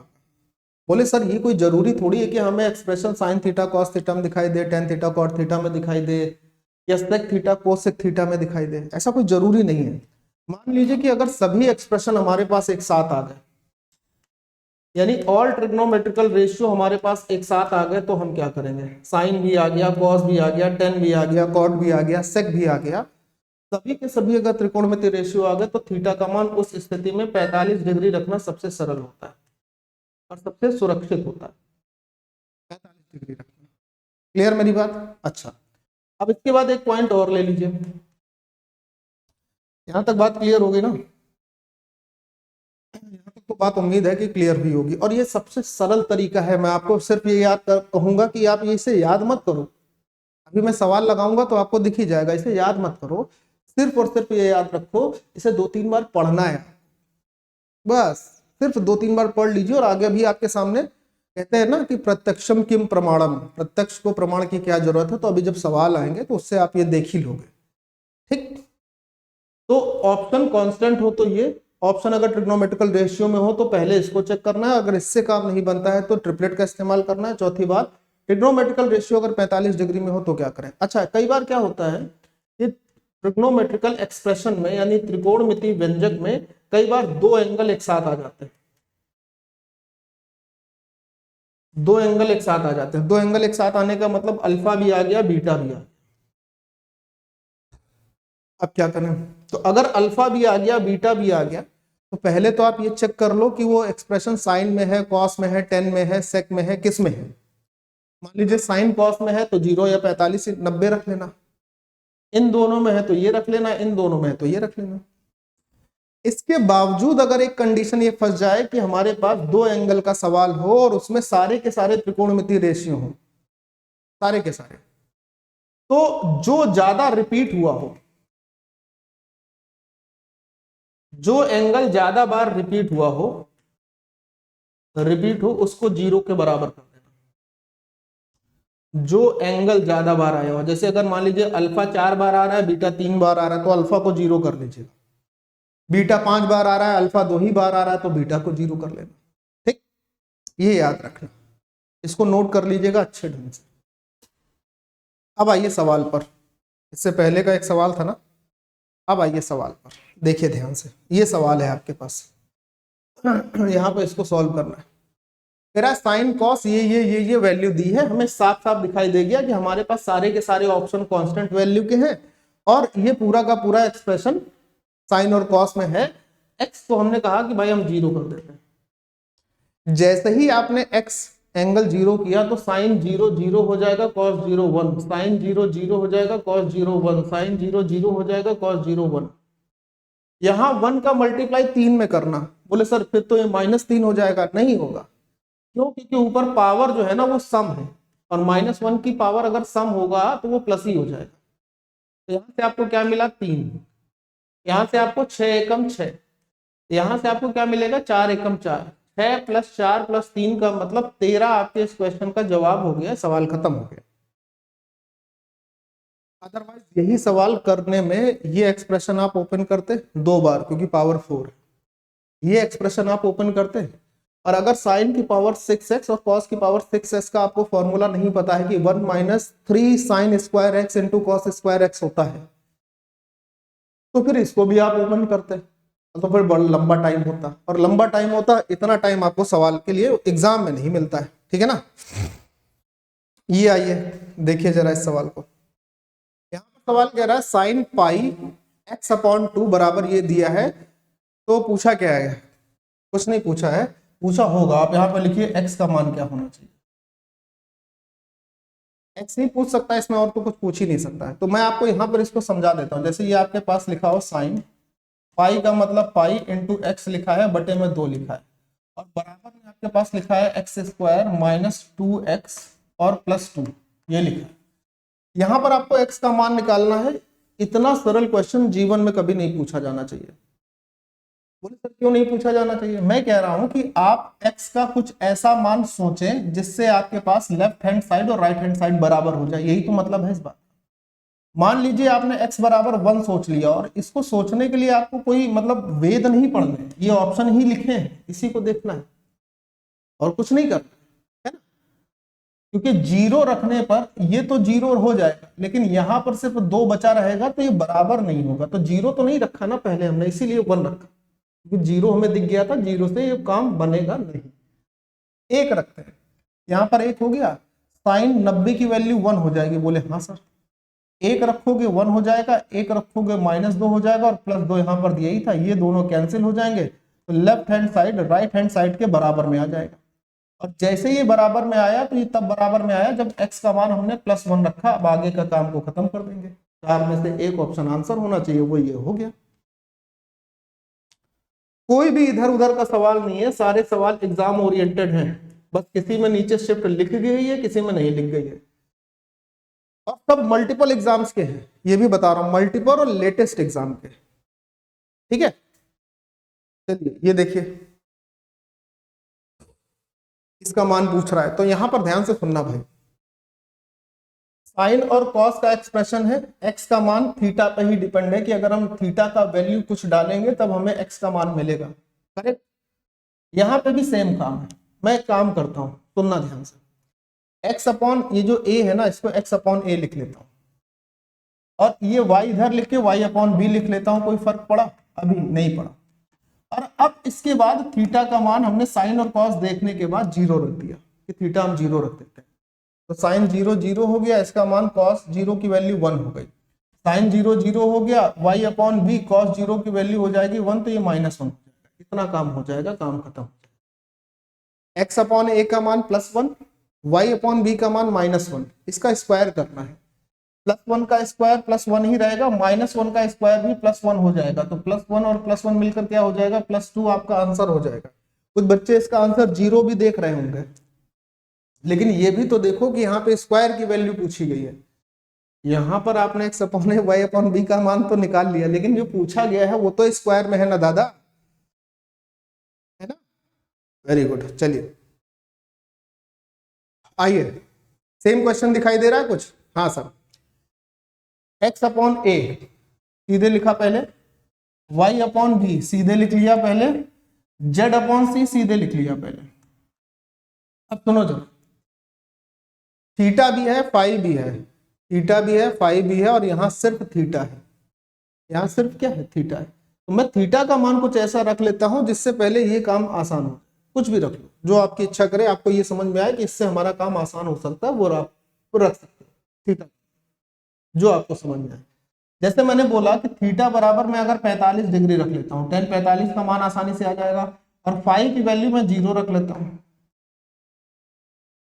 बोले सर ये कोई जरूरी थोड़ी है कि हमें expression sine theta cos theta में दिखाई दे, टेन थीटा कॉट थीटा में दिखाई दे, या सेक थीटा कोसेक थीटा में दिखाई दे, ऐसा कोई जरूरी नहीं है। मान लीजिए कि अगर सभी एक्सप्रेशन हमारे पास एक साथ आ गए, यानी ऑल ट्रिग्नोमेट्रिकल रेशियो हमारे पास एक साथ आ गए, तो हम क्या करेंगे, साइन भी आ गया, कॉस भी आ गया, टेन भी आ गया, कॉट भी आ गया, सेक भी आ गया, सभी के सभी अगर त्रिकोणमितीय रेशियो आ गए तो थीटा का मान उस स्थिति में 45 डिग्री रखना सबसे सरल होता है और सबसे सुरक्षित होता है, 45 डिग्री रखना। क्लियर मेरी बात। अच्छा, अब इसके बाद एक पॉइंट और ले लीजिए, यहां तक बात क्लियर होगी ना, यहां तक तो बात उम्मीद है कि क्लियर भी होगी। और ये सबसे सरल तरीका है, मैं आपको सिर्फ ये याद कहूंगा कि आप इसे याद मत करो, अभी मैं सवाल लगाऊंगा तो आपको दिख ही जाएगा, इसे याद मत करो, सिर्फ और सिर्फ ये याद रखो इसे 2-3 बार पढ़ना है, बस सिर्फ 2-3 बार पढ़ लीजिए। और आगे भी आपके सामने कहते हैं ना कि प्रत्यक्षम किम प्रमाणम, प्रत्यक्ष को प्रमाण की क्या जरूरत है, तो अभी जब सवाल आएंगे तो उससे आप ये देख ही लोगे, ठीक। तो ऑप्शन कांस्टेंट हो तो ये ऑप्शन, अगर ट्रिग्नोमेट्रिकल रेशियो में हो तो पहले इसको चेक करना है, अगर इससे काम नहीं बनता है तो ट्रिपलेट का इस्तेमाल करना है। चौथी बात, ट्रिग्नोमेट्रिकल रेशियो अगर 45 डिग्री में हो तो क्या करें। अच्छा, कई बार क्या होता है कि ट्रिग्नोमेट्रिकल एक्सप्रेशन में यानी त्रिकोणमितीय व्यंजक में कई बार दो एंगल एक साथ आ जाते हैं, दो एंगल एक साथ आ जाते हैं। दो एंगल एक साथ आने का मतलब अल्फा भी आ गया, बीटा भी आ गया। अब क्या करें, तो अगर अल्फा भी आ गया, बीटा भी आ गया, तो पहले तो आप ये चेक कर लो कि वो एक्सप्रेशन साइन में है, कॉस में है, टेन में है, सेक में है, किस में है। मान लीजिए साइन कॉस में है तो 0 या 45 90 रख लेना, इन दोनों में है तो ये रख लेना, इन दोनों में है तो ये रख लेना। इसके बावजूद अगर एक कंडीशन ये फंस जाए कि हमारे पास दो एंगल का सवाल हो और उसमें सारे के सारे त्रिकोणमितीय रेशियो हो, सारे के सारे, तो जो ज्यादा रिपीट हुआ हो, जो एंगल ज्यादा बार रिपीट हुआ हो, उसको 0 के बराबर कर देना। जो एंगल ज्यादा बार आया हो, जैसे अगर मान लीजिए अल्फा 4 बार आ रहा है, बीटा 3 बार आ रहा है, तो अल्फा को 0 कर लीजिएगा। बीटा 5 बार आ रहा है, अल्फा 2 ही बार आ रहा है, तो बीटा को 0 कर लेना, ठीक। ये याद रखना, इसको नोट कर लीजिएगा अच्छे ढंग से। अब आइए सवाल पर, इससे पहले का एक सवाल था ना, अब आइए सवाल पर, देखिए ध्यान से, ये सवाल है आपके पास, यहाँ पे इसको सॉल्व करना है। मेरा साइन कॉस ये वैल्यू दी है, हमें साफ साफ दिखाई दे गया कि हमारे पास सारे के सारे ऑप्शन कांस्टेंट वैल्यू के हैं और ये पूरा का पूरा एक्सप्रेशन साइन और कॉस में है। एक्स को हमने कहा कि भाई हम 0 कर देते हैं। जैसे ही आपने एक्स एंगल 0 किया तो साइन 0 0 हो जाएगा, कॉस 0 1, साइन 0 0 हो जाएगा, कॉस 0 1, साइन 0 0 हो जाएगा, कॉस 0 1। यहां 1 का मल्टीप्लाई 3 में करना, बोले सर फिर तो ये -3 हो जाएगा। नहीं होगा, क्यों? क्योंकि ऊपर पावर जो है ना वो सम है, और -1 की पावर अगर सम होगा तो वो प्लस ही हो जाएगा। तो यहां से आपको क्या मिला? 3। यहां से आपको 6 एकम 6, यहां से आपको क्या मिलेगा? 4 एकम 4। 6 + 4 + 3 का मतलब 13 आपके इस क्वेश्चन का जवाब हो गया, सवाल खत्म हो गया। अदरवाइज यही सवाल करने में ये एक्सप्रेशन आप ओपन करते 2 बार, क्योंकि पावर 4 है, ये एक्सप्रेशन आप ओपन करते हैं। और अगर साइन की पावर 6x और कॉस की पावर 6x का आपको फॉर्मूला नहीं पता है कि 1 - 3 sin square x into cos square x होता है, तो फिर इसको भी आप ओपन करते, तो फिर बड़ा लंबा टाइम होता, और लंबा टाइम होता, इतना टाइम आपको सवाल के लिए एग्जाम में नहीं मिलता है। ठीक है ना? ये आइए देखिए जरा इस सवाल को। यहाँ पर सवाल कह रहा है साइन पाई x/2 बराबर ये दिया है, तो पूछा क्या है? कुछ नहीं पूछा है, पूछा होगा। आप यहाँ पे लिखिए x का मान क्या होना चाहिए। x नहीं पूछ सकता इसमें, और तो कुछ पूछ ही नहीं सकता है। तो मैं आपको यहाँ पर इसको समझा देता हूँ। जैसे ये आपके पास लिखा हो साइन पाई का मतलब पाई इंटू एक्स लिखा है, बटे में 2 लिखा है, और बराबर में आपके पास लिखा है x² - 2x और +2, ये लिखा है। यहाँ पर आपको x का मान निकालना है। इतना सरल क्वेश्चन जीवन में कभी नहीं पूछा जाना चाहिए। बोले सर क्यों नहीं पूछा जाना चाहिए? मैं कह रहा हूं कि आप x का कुछ ऐसा मान सोचें जिससे आपके पास लेफ्ट हैंड साइड और राइट हैंड साइड बराबर हो जाए। यही तो मतलब है इस बात। मान लीजिए आपने x बराबर 1 सोच लिया, और इसको सोचने के लिए आपको कोई मतलब वेद नहीं पढ़ने, ये ऑप्शन ही लिखे हैं, इसी को देखना है और कुछ नहीं करना है ना। क्योंकि 0 रखने पर ये तो 0 हो जाएगा, लेकिन यहां पर सिर्फ 2 बचा रहेगा, तो ये बराबर नहीं होगा। तो 0 तो नहीं रखा ना पहले हमने, इसीलिए 1 रखा, क्योंकि 0 हमें दिख गया था, 0 से ये काम बनेगा नहीं। 1 रखते हैं, यहां पर 1 हो गया। साइन 90 की वैल्यू 1 हो जाएगी। बोले हाँ सर। 1 रखोगे 1 हो जाएगा, 1 रखोगे -2 हो जाएगा, और +2 यहाँ पर यही था, ये दोनों कैंसिल हो जाएंगे, तो left hand side right hand side के बराबर में आ जाएगा। और जैसे ये बराबर में आया, तो ये तब बराबर में आया जब x का मान हमने +1 रखा। अब आगे का काम को खत्म कर देंगे। 4 में से एक ऑप्शन आंसर होना चाहिए, वो ये हो गया। कोई भी इधर उधर का सवाल नहीं है, सारे सवाल एग्जाम ओरिएंटेड हैं। बस किसी में नीचे शिफ्ट लिख गई है, किसी में नहीं लिख गई है, और सब मल्टीपल एग्जाम्स के हैं। ये भी बता रहा हूं, मल्टीपल और लेटेस्ट एग्जाम के। ठीक है, चलिए ये देखिए, इसका मान पूछ रहा है, तो यहां पर ध्यान से सुनना भाई। साइन और कॉस का एक्सप्रेशन है, एक्स का मान थीटा पे ही डिपेंड है, कि अगर हम थीटा का वैल्यू कुछ डालेंगे तब हमें एक्स का मान मिलेगा। करेक्ट? यहां पे भी सेम काम है। मैं एक काम करता हूं, सुनना ध्यान से। x/, ये जो a है ना, इसको x/a लिख लेता हूं, और ये y इधर लिख के y/b लिख लेता हूं। कोई फर्क पड़ा? अभी नहीं पड़ा। और अब इसके बाद थीटा का मान हमने साइन और कॉस देखने के बाद 0 रख दिया, कि थीटा हम 0 रख देते हैं। तो साइन 0 0 हो गया, इसका मान कॉस 0 की वैल्यू 1 हो गई। साइन 0 0 हो गया, y/b कॉस 0 की वैल्यू हो जाएगी 1, तो ये -1 हो जाएगा। इतना काम हो जाएगा, काम खत्म। x/a का मान +1, y/b का मान -1, इसका स्क्वायर करना है। +1 का स्क्वायर +1 ही रहेगा, -1 का स्क्वायर भी +1 हो जाएगा। तो +1 और +1 मिलकर क्या हो जाएगा? +2 आपका आंसर हो जाएगा। कुछ बच्चे इसका आंसर 0 भी देख रहे होंगे, लेकिन ये भी तो देखो कि यहाँ पे स्क्वायर की वैल्यू पूछी गई है। यहाँ पर आपने x/a y/b का मान तो निकाल लिया, लेकिन जो पूछा गया है वो तो स्क्वायर में है ना दादा, है ना? Very good. चलिए आइए, सेम क्वेश्चन दिखाई दे रहा है कुछ? हाँ सर। x/a सीधे लिखा पहले, y/b सीधे लिख लिया पहले, z/c सीधे लिख लिया पहले। अब सुनो जरा, थीटा भी है फाई भी है, थीटा भी है फाई भी है, और यहां सिर्फ थीटा है। यहां सिर्फ क्या है? थीटा है। तो मैं थीटा का मान कुछ ऐसा रख लेता हूं जिससे पहले ये काम आसान हो। कुछ भी रख लो, जो आपकी इच्छा करे, आपको ये समझ में आए कि इससे हमारा काम आसान हो सकता है, वो आप रख सकते हो। थीटा जो आपको समझ में आए। जैसे मैंने बोला कि थीटा बराबर मैं अगर 45 डिग्री रख लेता हूँ, tan 45 का मान आसानी से आ जाएगा, और फाई की वैल्यू मैं 0 रख लेता हूँ।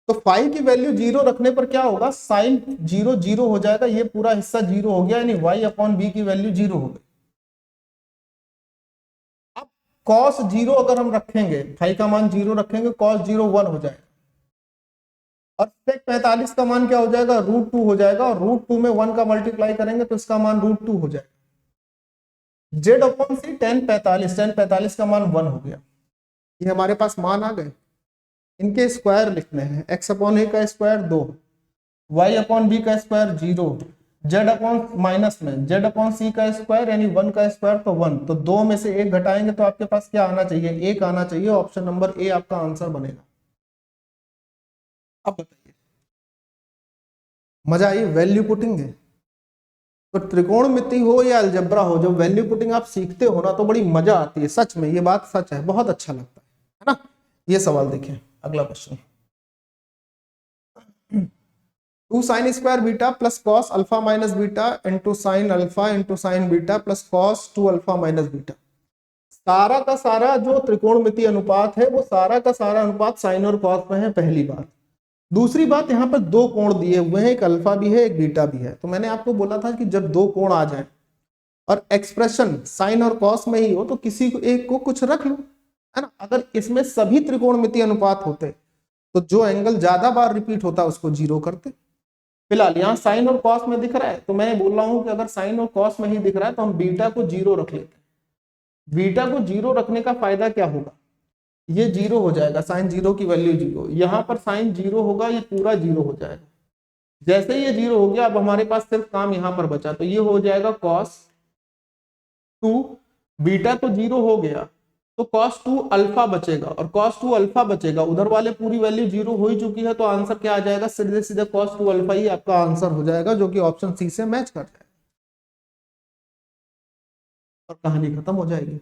तो फाई की वैल्यू 0 रखने पर क्या होगा, साइन 0 0 हो जाएगा, ये पूरा हिस्सा 0 हो गया, यानी y अपॉन बी की वैल्यू 0 हो गई। अब cos 0 अगर हम रखेंगे, फाई का मान 0 रखेंगे, cos 0 1 हो जाएगा, और sec 45 का मान क्या हो जाएगा, √2 हो जाएगा, और √2 में 1 का मल्टीप्लाई करेंगे तो इसका मान √2 हो जाएगा। z अपॉन सी tan 45 का मान 1 हो गया। ये हमारे पास मान आ गए, इनके स्क्वायर लिखने हैं, x अपॉन ए का स्क्वायर 2, y अपॉन बी का स्क्वायर 0, z अपॉन माइनस में z अपॉन सी का स्क्वायर यानी 1 का स्क्वायर तो 1, तो 2 में से 1 घटाएंगे तो आपके पास क्या आना चाहिए, 1 आना चाहिए। ऑप्शन नंबर ए आपका आंसर बनेगा। अब बताइए, मजा आई वैल्यू पुटिंग है? तो त्रिकोणमिति हो या अलजेब्रा हो, जब वैल्यू पुटिंग आप सीखते हो ना तो बड़ी मजा आती है, सच में ये बात सच है, बहुत अच्छा लगता है ना। ये सवाल देखिए, अगला question, 2 sine square beta plus cos alpha minus beta into sine alpha into sine beta plus cos 2 alpha minus beta. सारा का सारा जो त्रिकोणमिति अनुपात है वो सारा का सारा अनुपात साइन और कॉस में है, पहली बात। दूसरी बात, यहाँ पर दो कोण दिए हुए हैं, एक अल्फा भी है एक बीटा भी है। तो मैंने आपको बोला था कि जब दो कोण आ जाए और एक्सप्रेशन साइन और कॉस में ही हो तो किसी को एक को कुछ रख लो, है ना। अगर इसमें सभी त्रिकोणमिति अनुपात होते तो जो एंगल ज्यादा बार रिपीट होता उसको 0 करते। फिलहाल यहाँ साइन और कॉस में दिख रहा है तो मैं बोल रहा हूं कि अगर साइन और कॉस में ही दिख रहा है तो हम बीटा को 0 रख लेते हैं। बीटा को 0 रखने का फायदा क्या होगा, ये 0 हो जाएगा, साइन 0 की वैल्यू 0, यहाँ पर साइन 0 होगा, ये पूरा 0 हो जाएगा। जैसे ये 0 हो गया, अब हमारे पास सिर्फ काम यहाँ पर बचा, तो ये हो जाएगा cos 2, बीटा तो 0 हो गया तो cos 2 अल्फा बचेगा, और cos 2 अल्फा बचेगा, उधर वाले पूरी वैल्यू 0 हो ही चुकी है, तो आंसर क्या आ जाएगा, सीधे सीधे cos 2 अल्फा ही आपका आंसर हो जाएगा, जो कि ऑप्शन सी से मैच कर जाएगा और कहानी खत्म हो जाएगी।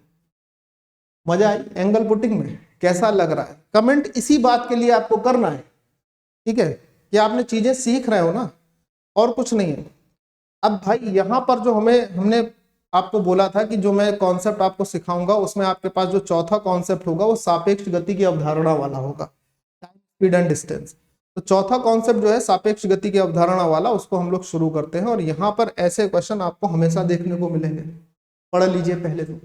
मजा आई एंगल पुटिंग में? कैसा लग रहा है? कमेंट इसी बात के लिए आपको करना है, ठीक है, कि आपने चीजें सीख रहे हो ना, और कुछ नहीं है। अब भाई यहाँ पर जो हमने आपको बोला था कि जो मैं कॉन्सेप्ट आपको सिखाऊंगा उसमें आपके पास जो चौथा कॉन्सेप्ट होगा वो सापेक्ष गति की अवधारणा वाला होगा, टाइम स्पीड एंड डिस्टेंस। तो चौथा कॉन्सेप्ट जो है सापेक्ष गति की अवधारणा वाला, उसको हम लोग शुरू करते हैं। और यहाँ पर ऐसे क्वेश्चन आपको हमेशा देखने को मिलेंगे, पढ़ लीजिए पहले तो।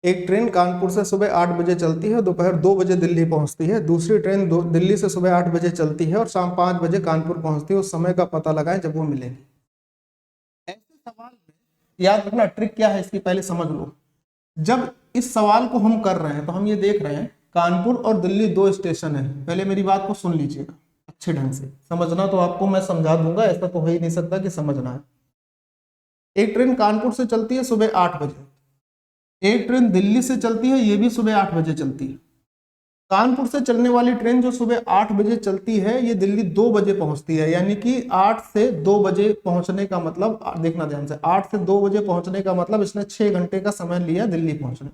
एक ट्रेन कानपुर से सुबह 8 बजे चलती है, दोपहर 2 बजे दिल्ली पहुंचती है। दूसरी ट्रेन दिल्ली से सुबह 8 बजे चलती है और शाम 5 बजे कानपुर पहुंचती है। उस समय का पता लगाएं जब वो मिलेगी। ऐसे सवाल में याद रखना ट्रिक क्या है इसकी पहले समझ लो। जब इस सवाल को हम कर रहे हैं तो हम ये देख रहे हैं कानपुर और दिल्ली 2 स्टेशन है। पहले मेरी बात को सुन लीजिएगा अच्छे ढंग से, समझना तो आपको मैं समझा दूंगा, ऐसा तो हो ही नहीं सकता कि समझना है। एक ट्रेन कानपुर से चलती है सुबह 8 बजे, एक ट्रेन दिल्ली से चलती है, ये भी सुबह 8 बजे चलती है। कानपुर से चलने वाली ट्रेन जो सुबह 8 बजे चलती है ये दिल्ली 2 बजे पहुंचती है, यानी कि 8 से 2 बजे पहुंचने का मतलब, देखना ध्यान से, 8 से 2 बजे पहुंचने का मतलब इसने 6 घंटे का समय लिया दिल्ली पहुंचने।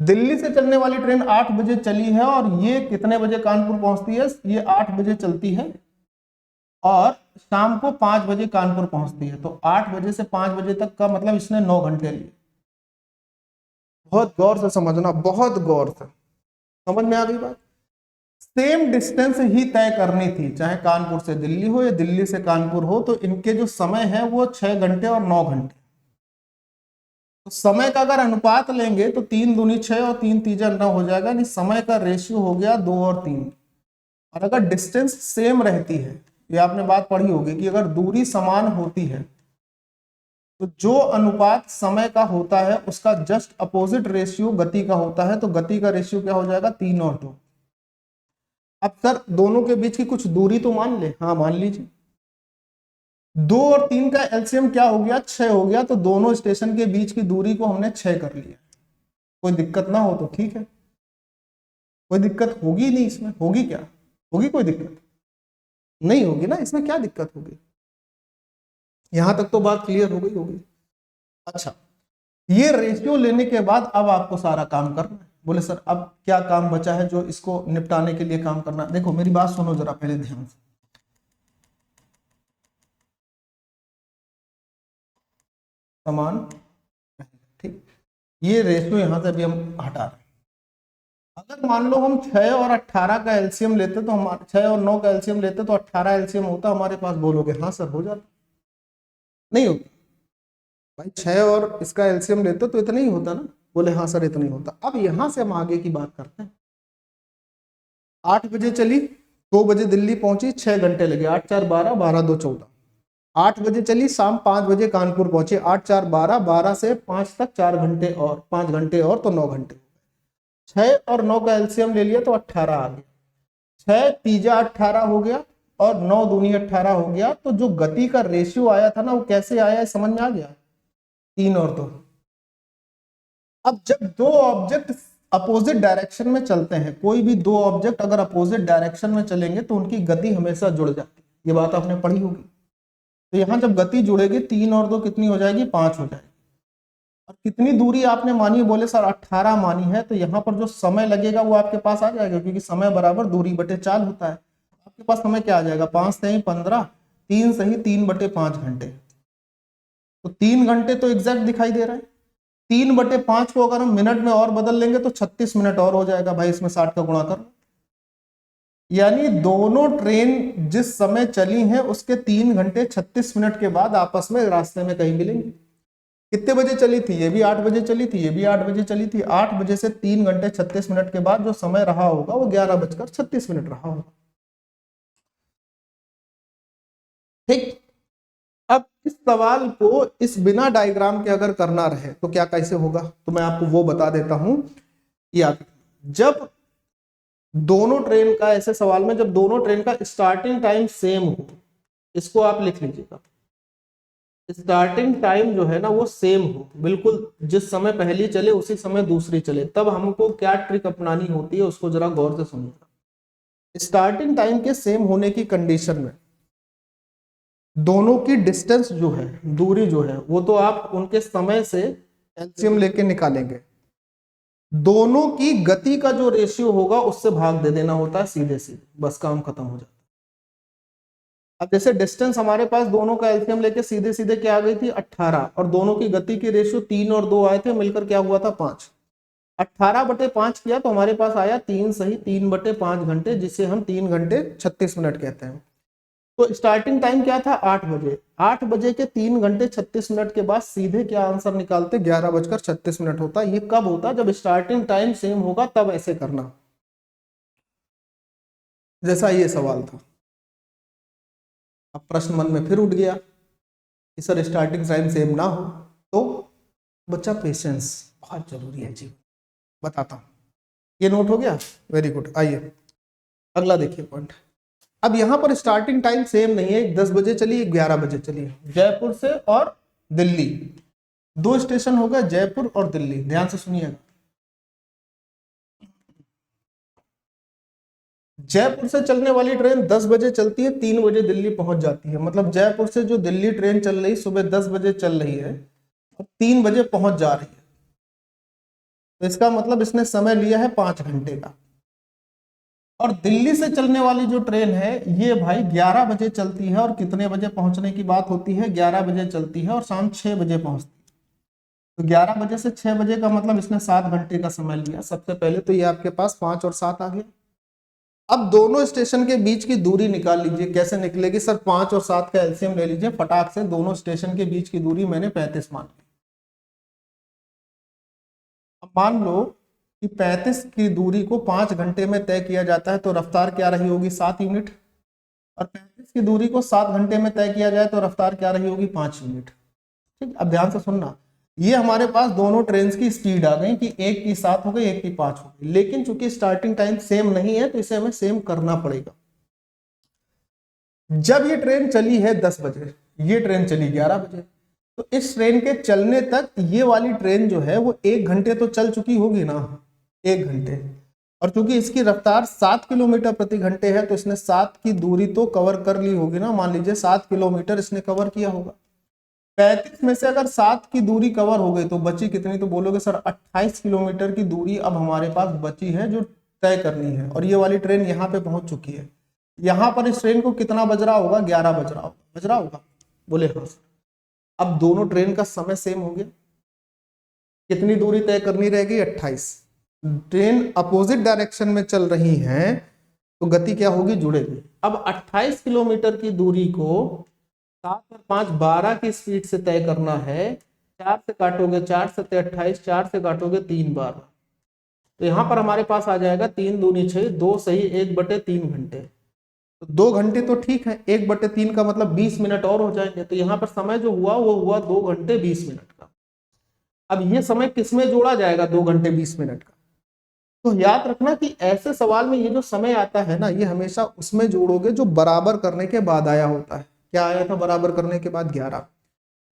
दिल्ली से चलने वाली ट्रेन 8 बजे चली है और ये कितने बजे कानपुर पहुंचती है, ये 8 बजे चलती है और शाम को 5 बजे कानपुर पहुंचती है। तो 8 बजे से 5 बजे तक का मतलब इसने 9 घंटे लिए। बहुत गौर से समझना, बहुत गौर से। समझ में आ गई बात? सेम डिस्टेंस ही तय करनी थी, चाहे कानपुर से दिल्ली हो या दिल्ली से कानपुर हो, तो इनके जो समय है वो 6 घंटे और 9 घंटे। तो समय का अगर अनुपात लेंगे तो 3 दूनी 6 और 3 तीजा 9 हो जाएगा, यानी समय का रेशियो हो गया 2 और 3। और अगर डिस्टेंस सेम रहती है, ये आपने बात पढ़ी होगी कि अगर दूरी समान होती है तो जो अनुपात समय का होता है उसका जस्ट अपोजिट रेशियो गति का होता है। तो गति का रेशियो क्या हो जाएगा, 3 और 2। अब सर दोनों के बीच की कुछ दूरी तो मान ले, हाँ मान लीजिए। 2 और 3 का एलसीएम क्या हो गया, 6 हो गया। तो दोनों स्टेशन के बीच की दूरी को हमने 6 कर लिया। कोई दिक्कत ना हो तो ठीक है, कोई दिक्कत होगी नहीं इसमें, होगी क्या, होगी कोई दिक्कत नहीं होगी ना, इसमें क्या दिक्कत होगी? यहां तक तो बात क्लियर हो गई होगी। अच्छा, ये रेशियो लेने के बाद अब आपको सारा काम करना है। बोले सर अब क्या काम बचा है जो इसको निपटाने के लिए काम करना है? देखो मेरी बात सुनो जरा पहले ध्यान से। समान रहेगा। ठीक, ये रेशियो यहां से अभी हम हटा रहे हैं। अगर मान लो हम 6 और 18 का एलसीएम लेते तो हमारे 6 और 9 का एलसीएम लेते तो 18 एलसीएम होता हमारे पास, बोलोगे हाँ सर हो जाता, नहीं होता भाई, 6 और इसका एलसीएम लेते तो इतना ही होता ना, बोले हाँ सर इतना ही होता। अब यहां से हम आगे की बात करते हैं। 8 बजे चली, 2 बजे दिल्ली पहुंची, 6 घंटे लगे, 8 4 12, 12 2 14। 8 बजे चली, शाम 5 बजे कानपुर पहुंचे, 8 4 12, 12 से 5 तक 4 घंटे और 5 घंटे और तो 9 घंटे। 6 और 9 का एलसीएम ले लिया तो 18 आ गया, 6 तीजा 18 हो गया और 9 दूनी 18 हो गया। तो जो गति का रेशियो आया था ना वो कैसे आया, समझ में आ गया, 3 और 2। अब जब दो ऑब्जेक्ट अपोजिट डायरेक्शन में चलते हैं, कोई भी दो ऑब्जेक्ट अगर अपोजिट डायरेक्शन में चलेंगे तो उनकी गति हमेशा जुड़ जाती है, ये बात आपने पढ़ी होगी। तो यहां जब गति जुड़ेगी 3 और 2 कितनी हो जाएगी, 5 हो जाएगी। और कितनी दूरी आपने मानी, बोले सर 18 मानी है, तो यहाँ पर जो समय लगेगा वो आपके पास आ जाएगा, क्योंकि समय बराबर दूरी बटे 4 होता है। आपके पास समय क्या आ जाएगा, 5 सही 15, 3 सही 3 बटे 5 घंटे। तो 3 घंटे तो एग्जैक्ट दिखाई दे रहा है। 3 बटे 5 को अगर हम मिनट में और बदल लेंगे तो 36 मिनट और हो जाएगा भाई, इसमें 60 का गुणा कर। यानी दोनों ट्रेन जिस समय चली हैं उसके 3 घंटे 36 मिनट के बाद आपस में रास्ते में कहीं मिलेंगे। कितने बजे चली थी, ये भी 8 बजे चली थी, ये भी 8 बजे चली थी। 8 बजे से 3 घंटे 36 मिनट के बाद जो समय रहा होगा वो 11:36 रहा होगा। ठीक, अब इस सवाल को इस बिना डायग्राम के अगर करना रहे तो क्या कैसे होगा, तो मैं आपको वो बता देता हूं। या जब दोनों ट्रेन का, ऐसे सवाल में जब दोनों ट्रेन का स्टार्टिंग टाइम सेम हो, इसको आप लिख लीजिएगा, स्टार्टिंग टाइम जो है ना वो सेम हो बिल्कुल, जिस समय पहली चले उसी समय दूसरी चले, तब हमको क्या ट्रिक अपनानी होती है उसको जरा गौर से सुनिएगा। स्टार्टिंग टाइम के सेम होने की कंडीशन में दोनों की डिस्टेंस जो है, दूरी जो है, वो तो आप उनके समय से एलसीएम लेके निकालेंगे। दोनों की गति का जो रेशियो होगा उससे भाग दे देना होता है सीधे सीधे, बस काम खत्म हो जाता है। अब जैसे डिस्टेंस हमारे पास दोनों का एलसीएम लेके सीधे सीधे क्या आ गई थी 18, और दोनों की गति की रेशियो 3 और 2 आए थे, मिलकर क्या हुआ था 5। 18 बटे 5 किया तो हमारे पास आया 3 सही 3 बटे 5 घंटे, जिसे हम 3 घंटे 36 मिनट कहते हैं। तो स्टार्टिंग टाइम क्या था 8 बजे, 8 बजे के 3 घंटे 36 मिनट के बाद सीधे क्या आंसर निकालते, 11:36 होता। ये कब होता, जब स्टार्टिंग टाइम सेम होगा, तब ऐसे करना, जैसा ये सवाल था। अब प्रश्न मन में फिर उठ गया कि सर स्टार्टिंग टाइम सेम ना हो तो, बच्चा पेशेंस बहुत जरूरी है जी, बताता हूं। ये नोट हो गया, वेरी गुड। आइए अगला देखिए पॉइंट। अब यहां पर स्टार्टिंग टाइम सेम नहीं है, 10 बजे चली 11 बजे चली, जयपुर से और दिल्ली, दो स्टेशन हो गए जयपुर और दिल्ली। ध्यान से सुनिएगा, जयपुर से चलने वाली ट्रेन 10 बजे चलती है, 3 बजे दिल्ली पहुंच जाती है। मतलब जयपुर से जो दिल्ली ट्रेन चल रही सुबह 10 बजे चल रही है और 3 बजे पहुंच जा रही है, तो इसका मतलब इसने समय लिया है 5 घंटे का। और दिल्ली से चलने वाली जो ट्रेन है ये भाई 11 बजे चलती है, और कितने बजे पहुंचने की बात होती है, 11 बजे चलती है और शाम 6 बजे पहुंचती है। तो 11 बजे से 6 बजे का मतलब इसने 7 घंटे का समय लिया। सबसे पहले तो ये आपके पास 5 और 7 आ गया। अब दोनों स्टेशन के बीच की दूरी निकाल लीजिए, कैसे निकलेगी सर, 5 और 7 का एलसीएम ले लीजिए फटाक से। दोनों स्टेशन के बीच की दूरी मैंने 35 मान ली। अब मान लो कि 35 की दूरी को 5 घंटे में तय किया जाता है, तो रफ्तार क्या रही होगी 7 यूनिट, और 35 की दूरी को 7 घंटे में तय किया जाए तो रफ्तार क्या रही होगी 5 यूनिट। ठीक, अब ध्यान से सुनना, ये हमारे पास दोनों ट्रेन की स्पीड आ गई कि एक की 7 हो गई, एक की 5 हो गई, लेकिन चूंकि स्टार्टिंग टाइम सेम नहीं है तो इसे हमें सेम करना पड़ेगा। जब ये ट्रेन चली है 10 बजे, ये ट्रेन चली 11 बजे, तो इस ट्रेन के चलने तक ये वाली ट्रेन जो है वो 1 घंटे तो चल चुकी होगी ना, 1 घंटे। और चूंकि इसकी रफ्तार 7 किलोमीटर प्रति घंटे है तो इसने 7 की दूरी तो कवर कर ली होगी ना, मान लीजिए 7 किलोमीटर इसने कवर किया होगा। 35 में से अगर 7 की दूरी कवर हो गई तो बची कितनी, तो बोलोगे सर 28 किलोमीटर की दूरी अब हमारे पास बची है जो तय करनी है। और ये वाली ट्रेन यहाँ पे पहुंच चुकी है। यहाँ पर इस ट्रेन को कितना बज रहा होगा, 11 बज रहा होगा, बोले हाँ। अब दोनों ट्रेन का समय सेम हो गया, कितनी दूरी तय करनी रहेगी 28। ट्रेन अपोजिट डायरेक्शन में चल रही हैं तो गति क्या होगी, जुड़ेगी। अब 28 किलोमीटर की दूरी को 7 और 5 12 की स्पीड से तय करना है। 4 से काटोगे 4 7 28, 4 से काटोगे 3 12, तो यहाँ पर हमारे पास आ जाएगा 3 दूनी 6, 2 सही 1/3 घंटे। तो 2 घंटे तो ठीक है, 1/3 का मतलब 20 मिनट और हो जाएंगे। तो यहाँ पर समय जो हुआ वो हुआ 2 घंटे 20 मिनट का। अब ये समय किसमें जोड़ा जाएगा 2 घंटे 20 मिनट का? तो याद रखना कि ऐसे सवाल में ये जो समय आता है ना, ये हमेशा उसमें जोड़ोगे जो बराबर करने के बाद आया होता है। क्या आया था बराबर करने के बाद?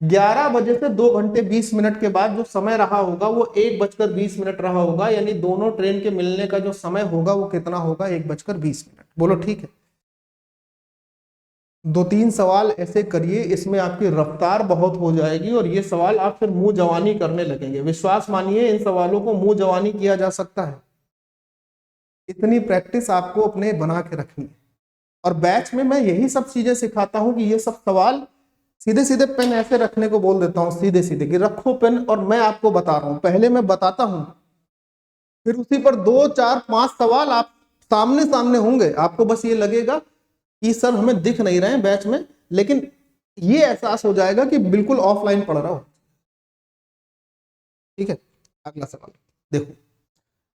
11 बजे से 2 घंटे 20 मिनट के बाद जो समय रहा होगा वो 1:20 रहा होगा, यानी दोनों ट्रेन के मिलने का जो समय होगा वो कितना होगा, 1:20। बोलो ठीक है। 2-3 सवाल ऐसे करिए, इसमें आपकी रफ्तार बहुत हो जाएगी और ये सवाल आप फिर मुंह जवानी करने लगेंगे। विश्वास मानिए इन सवालों को मुंह जवानी किया जा सकता है। इतनी प्रैक्टिस आपको अपने बना के रखनी है। और बैच में मैं यही सब चीजें सिखाता हूं कि ये सब सवाल सीधे सीधे पेन ऐसे रखने को बोल देता हूं, सीधे सीधे कि रखो पेन और मैं आपको बता रहा हूं। पहले मैं बताता हूं, फिर उसी पर 2 4 5 सवाल आप सामने सामने होंगे। आपको बस ये लगेगा कि सर हमें दिख नहीं रहे हैं बैच में, लेकिन ये एहसास हो जाएगा कि बिल्कुल ऑफलाइन पढ़ रहा हो। ठीक है, अगला सवाल देखो,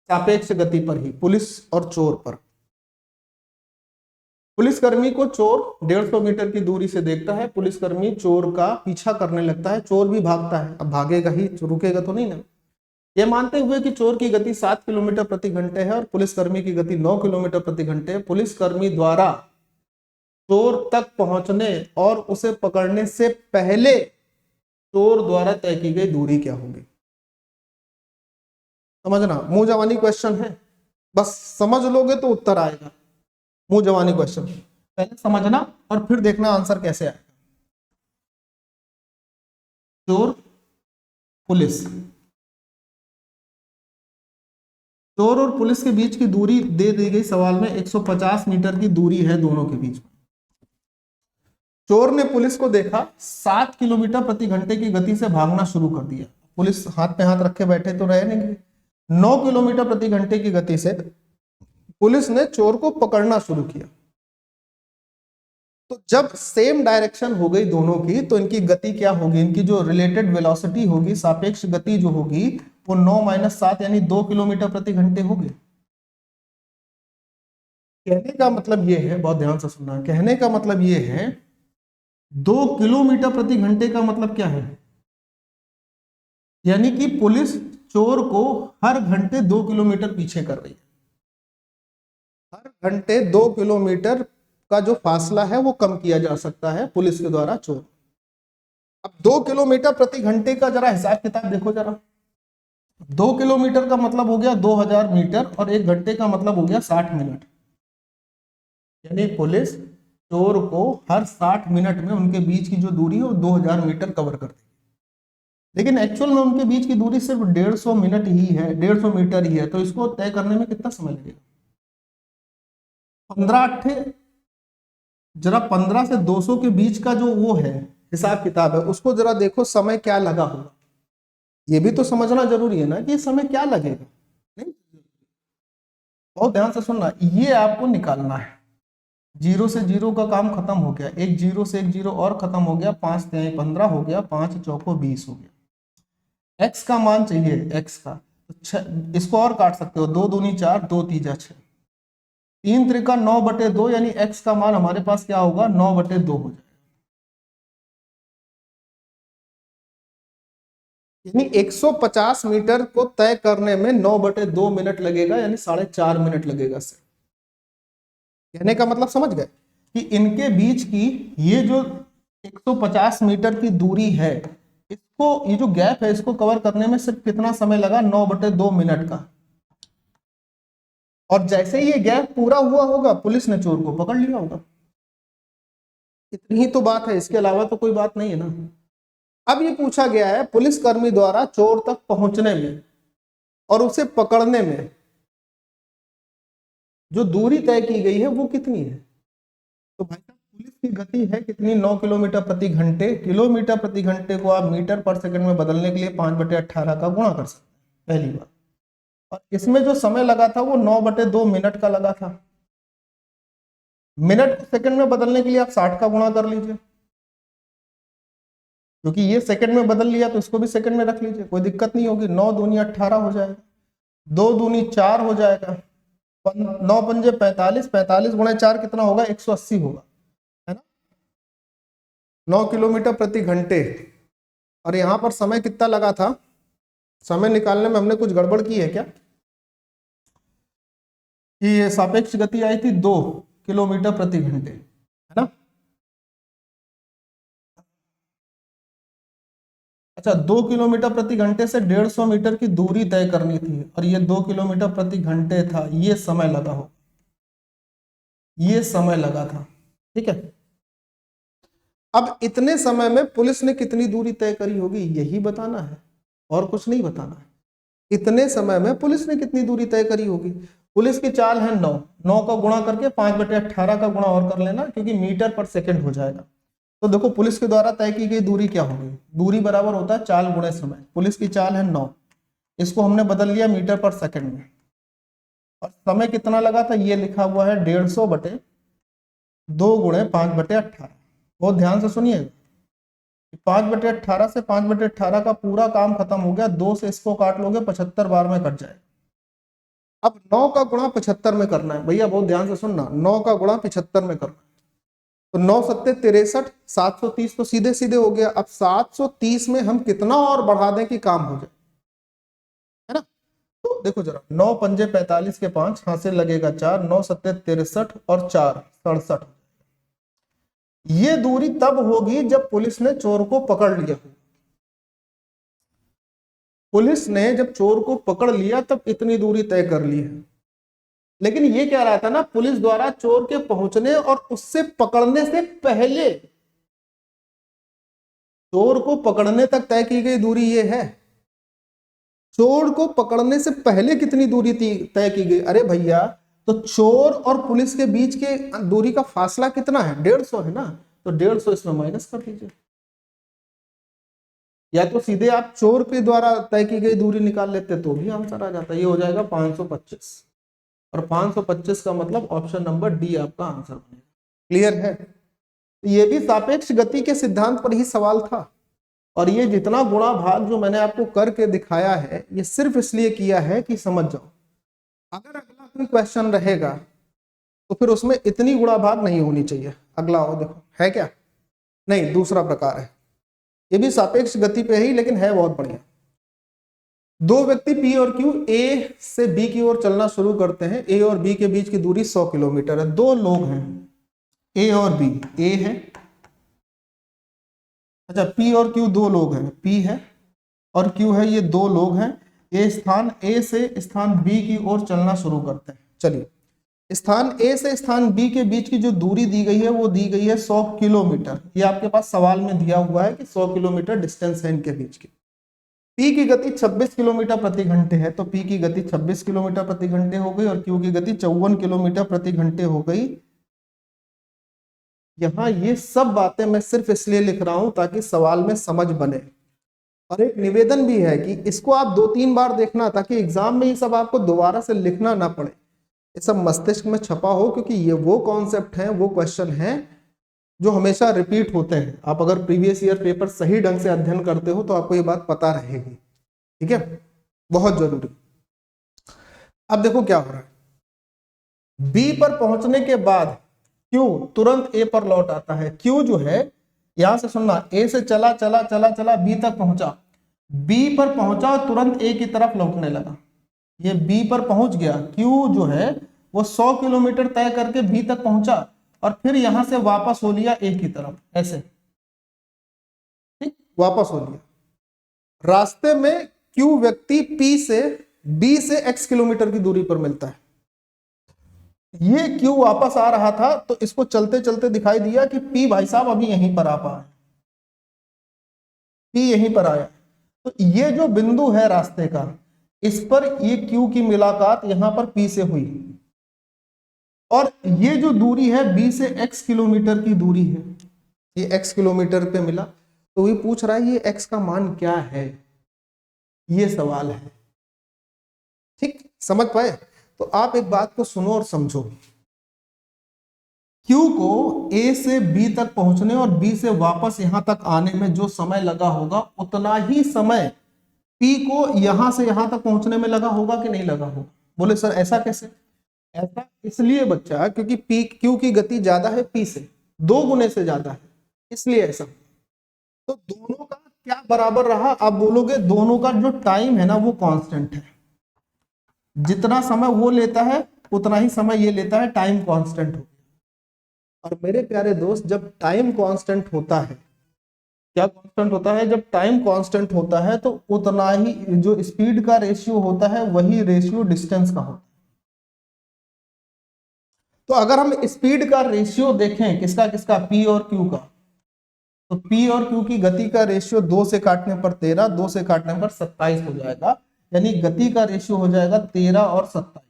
सापेक्ष गति पर ही, पुलिस और चोर पर। पुलिसकर्मी को चोर 150 मीटर की दूरी से देखता है। पुलिसकर्मी चोर का पीछा करने लगता है। चोर भी भागता है, अब भागेगा ही, रुकेगा तो नहीं ना। यह मानते हुए कि चोर की गति 7 किलोमीटर प्रति घंटे है और पुलिसकर्मी की गति 9 किलोमीटर प्रति घंटे है, पुलिसकर्मी द्वारा चोर तक पहुंचने और उसे पकड़ने से पहले चोर द्वारा तय की गई दूरी क्या होगी? समझना, मुंह जवानी क्वेश्चन है, बस समझ लोगे तो उत्तर आएगा। मुंह जवानी क्वेश्चन, पहले समझना और फिर देखना आंसर कैसे आएगा। चोर पुलिस, चोर और पुलिस के बीच की दूरी दे दी गई सवाल में 150 मीटर की दूरी है दोनों के बीच में। चोर ने पुलिस को देखा, 7 किलोमीटर प्रति घंटे की गति से भागना शुरू कर दिया। पुलिस हाथ पे हाथ रखे बैठे तो रहे नहीं। 9 किलोमीटर प्रति घंटे की गति से पुलिस ने चोर को पकड़ना शुरू किया। तो जब सेम डायरेक्शन हो गई दोनों की, तो इनकी गति क्या होगी? इनकी जो रिलेटेड वेलोसिटी होगी, सापेक्ष गति जो होगी, वो 9 - 7 यानी 2 किलोमीटर प्रति घंटे होगी। कहने का मतलब ये है, बहुत ध्यान से सुनना, कहने का मतलब ये है 2 किलोमीटर प्रति घंटे का मतलब क्या है? यानी कि पुलिस चोर को हर घंटे 2 किलोमीटर पीछे कर रही है। हर घंटे 2 किलोमीटर का जो फासला है वो कम किया जा सकता है पुलिस के द्वारा चोर। अब 2 किलोमीटर प्रति घंटे का जरा हिसाब किताब देखो जरा। 2 किलोमीटर का मतलब हो गया 2000 मीटर और 1 घंटे का मतलब हो गया 60 मिनट। यानी पुलिस चोर को हर 60 मिनट में उनके बीच की जो दूरी है वो 2000 मीटर कवर करती है। लेकिन एक्चुअल में उनके बीच की दूरी सिर्फ 150 मिनट ही है, 150 मीटर ही है। तो इसको तय करने में कितना समय लगेगा? 15 जरा 15 से 200 के बीच का जो वो है हिसाब किताब है, उसको जरा देखो समय क्या लगा होगा। ये भी तो समझना जरूरी है ना कि समय क्या लगेगा। नहीं, बहुत ध्यान से सुनना, ये आपको निकालना है। 0 से 0 का काम खत्म हो गया, एक 0 से एक 0 और खत्म हो गया, 5 3 15 हो गया, 5 चौको 20 हो गया। x का मान चाहिए, x का, तो इसको और काट सकते हो, 2 दूनी 4, 2 तीजा 6, 3 त्रिका 9/2, यानी x का मान हमारे पास क्या होगा, 9/2 हो जाएगा। यानी 150 मीटर को तय करने में 9/2 मिनट लगेगा, यानी 4.5 मिनट लगेगा सर। कहने का मतलब समझ गए कि इनके बीच की ये जो 150 मीटर की दूरी है, इसको, ये जो गैप है, इसको कवर करने में सिर्फ कितना समय लगा, 9/2 मिनट का। और जैसे ही ये गैप पूरा हुआ होगा, पुलिस ने चोर को पकड़ लिया होगा। इतनी ही तो बात है, इसके अलावा तो कोई बात नहीं है ना। अब ये पूछा गया है पुलिसकर्मी द्वारा चोर तक पहुंचने में और उसे पकड़ने में जो दूरी तय की गई है वो कितनी है? तो भाई साहब, पुलिस की गति है कितनी, 9 किलोमीटर प्रति घंटे। किलोमीटर प्रति घंटे को आप मीटर पर सेकंड में बदलने के लिए 5/18 का गुणा कर सकते हैं, पहली बात। और इसमें जो समय लगा था वो 9/2 मिनट का लगा था। मिनट को सेकंड में बदलने के लिए आप 60 का गुणा कर लीजिए, क्योंकि ये सेकंड में बदल लिया तो इसको भी सेकंड में रख लीजिए, कोई दिक्कत नहीं होगी। 9 दूनी 18 हो जाएगा, 2 दूनी 4 हो जाएगा, 9 पंजे 45, 45 गुणे 4 कितना होगा, 180 होगा, है ना। 9 किलोमीटर प्रति घंटे। और यहां पर समय कितना लगा था, समय निकालने में हमने कुछ गड़बड़ की है क्या, कि ये सापेक्ष गति आई थी 2 किलोमीटर प्रति घंटे, है ना। अच्छा, 2 किलोमीटर प्रति घंटे से 150 मीटर की दूरी तय करनी थी, और ये 2 किलोमीटर प्रति घंटे था, ये समय लगा हो, ये समय लगा था, ठीक है। अब इतने समय में पुलिस ने कितनी दूरी तय करी होगी, यही बताना है, और कुछ नहीं बताना है। इतने समय में पुलिस ने कितनी दूरी तय करी होगी। पुलिस की चाल है 9, 9 का गुणा करके 5/18 का गुणा और कर लेना, क्योंकि मीटर पर सेकंड हो जाएगा। तो देखो पुलिस के द्वारा तय की गई दूरी क्या होगी, दूरी बराबर होता है चाल गुणे समय। पुलिस की चाल है 9, इसको हमने बदल लिया मीटर पर सेकंड में, और समय कितना लगा था, ये लिखा हुआ है 150/2 गुणे 5/18। बहुत ध्यान से सुनिए, 5/18 से 5/18 का पूरा काम खत्म हो गया, 2 से इसको काट लोगे 75 बार में कट जाएगा। अब 9 का गुणा 75 में करना है भैया, बहुत ध्यान से सुनना, 9 का गुणा 75 में करना है। तो 9 सत्ते 63, 730 तो सीधे सीधे हो गया। अब 730 में हम कितना और बढ़ा दें कि काम हो जाए, है ना। तो देखो जरा, 9 पंजे 45 के 5, हाथ से लगेगा 4, 9 सत्ते 63 और 4 67। ये दूरी तब होगी जब पुलिस ने चोर को पकड़ लिया। पुलिस ने जब चोर को पकड़ लिया तब इतनी दूरी तय कर ली है। लेकिन ये क्या रहा था ना, पुलिस द्वारा चोर के पहुंचने और उससे पकड़ने से पहले, चोर को पकड़ने तक तय की गई दूरी ये है। चोर को पकड़ने से पहले कितनी दूरी तय की गई, अरे भैया, तो चोर और पुलिस के बीच के दूरी का फासला कितना है, 150 है ना। तो 150 इसमें माइनस कर दीजिए, या तो सीधे आप चोर के द्वारा तय की गई दूरी निकाल लेते तो भी आंसर आ जाता। ये हो जाएगा 525, और 525 का मतलब ऑप्शन नंबर डी आपका आंसर बनेगा। क्लियर है। ये भी सापेक्ष गति के सिद्धांत पर ही सवाल था, और ये जितना गुणा भाग जो मैंने आपको करके दिखाया है, ये सिर्फ इसलिए किया है कि समझ जाओ। अगर अगला कोई क्वेश्चन रहेगा तो फिर उसमें इतनी गुणा भाग नहीं होनी चाहिए। अगला हो, देखो है क्या, नहीं दूसरा प्रकार है, ये भी सापेक्ष गति पे ही, लेकिन है बहुत बढ़िया। दो व्यक्ति P और Q A से B की ओर चलना शुरू करते हैं। A और B के बीच की दूरी 100 किलोमीटर है। दो लोग हैं A और B, A है, अच्छा P और Q दो लोग हैं, P है और Q है, ये दो लोग हैं। ये स्थान A से स्थान B की ओर चलना शुरू करते हैं। चलिए, स्थान A से स्थान B के बीच की जो दूरी दी गई है वो दी गई है 100 किलोमीटर। ये आपके पास सवाल में दिया हुआ है कि 100 किलोमीटर डिस्टेंस है इनके बीच की। P की गति 26 किलोमीटर प्रति घंटे है, तो P की गति 26 किलोमीटर प्रति घंटे हो गई और Q की गति 54 किलोमीटर प्रति घंटे हो गई। यहां ये सब बातें मैं सिर्फ इसलिए लिख रहा हूं ताकि सवाल में समझ बने। और एक निवेदन भी है कि इसको आप 2-3 बार देखना, ताकि एग्जाम में ये सब आपको दोबारा से लिखना ना पड़े, ये सब मस्तिष्क में छपा हो, क्योंकि ये वो कॉन्सेप्ट हैं, वो क्वेश्चन हैं जो हमेशा रिपीट होते हैं। आप अगर प्रीवियस ईयर पेपर सही ढंग से अध्ययन करते हो तो आपको ये बात पता रहेगी, ठीक है, बहुत जरूरी। अब देखो क्या हो रहा है, बी पर पहुंचने के बाद क्यू तुरंत ए पर लौट आता है। क्यू जो है, यहां से सुनना, ए से चला चला चला चला बी तक पहुंचा, बी पर पहुंचा तुरंत ए की तरफ लौटने लगा। ये बी पर पहुंच गया, क्यू जो है वो 100 किलोमीटर तय करके बी तक पहुंचा और फिर यहां से वापस हो लिया ए की तरफ, ऐसे, ठीक, वापस हो लिया। रास्ते में क्यू व्यक्ति पी से बी से x किलोमीटर की दूरी पर मिलता है। ये क्यू वापस आ रहा था तो इसको चलते चलते दिखाई दिया कि पी भाई साहब अभी यहीं पर आ पाए, पी यहीं पर आया। तो ये जो बिंदु है रास्ते का, इस पर ये क्यू की मुलाकात यहां पर पी से हुई। और ये जो दूरी है बी से x किलोमीटर की दूरी है, ये x किलोमीटर पे मिला, तो ये पूछ रहा है ये x का मान क्या है, ये सवाल है। ठीक, समझ पाए? तो आप एक बात को सुनो और समझो, Q को A से B तक पहुंचने और B से वापस यहां तक आने में जो समय लगा होगा उतना ही समय P को यहां से यहां तक पहुंचने में लगा होगा कि नहीं लगा होगा? बोले सर ऐसा कैसे? ऐसा इसलिए बच्चा क्योंकि P Q की गति ज्यादा है P से, 2 गुने से ज्यादा है, इसलिए ऐसा। तो दोनों का क्या बराबर रहा? आप बोलोगे दोनों का जो टाइम है ना वो कांस्टेंट है, जितना समय वो लेता है उतना ही समय ये लेता है, टाइम कांस्टेंट हो। और मेरे प्यारे दोस्त जब टाइम कांस्टेंट होता है, क्या कांस्टेंट होता है? जब टाइम कांस्टेंट होता है तो उतना ही जो स्पीड का रेशियो होता है वही रेशियो डिस्टेंस का होता है। तो अगर हम स्पीड का रेशियो देखें किसका किसका, पी और क्यू का, तो पी और क्यू की गति का रेशियो 2 से काटने पर 13, 2 से काटने पर 27 हो जाएगा, यानी गति का रेशियो हो जाएगा 13 और 27।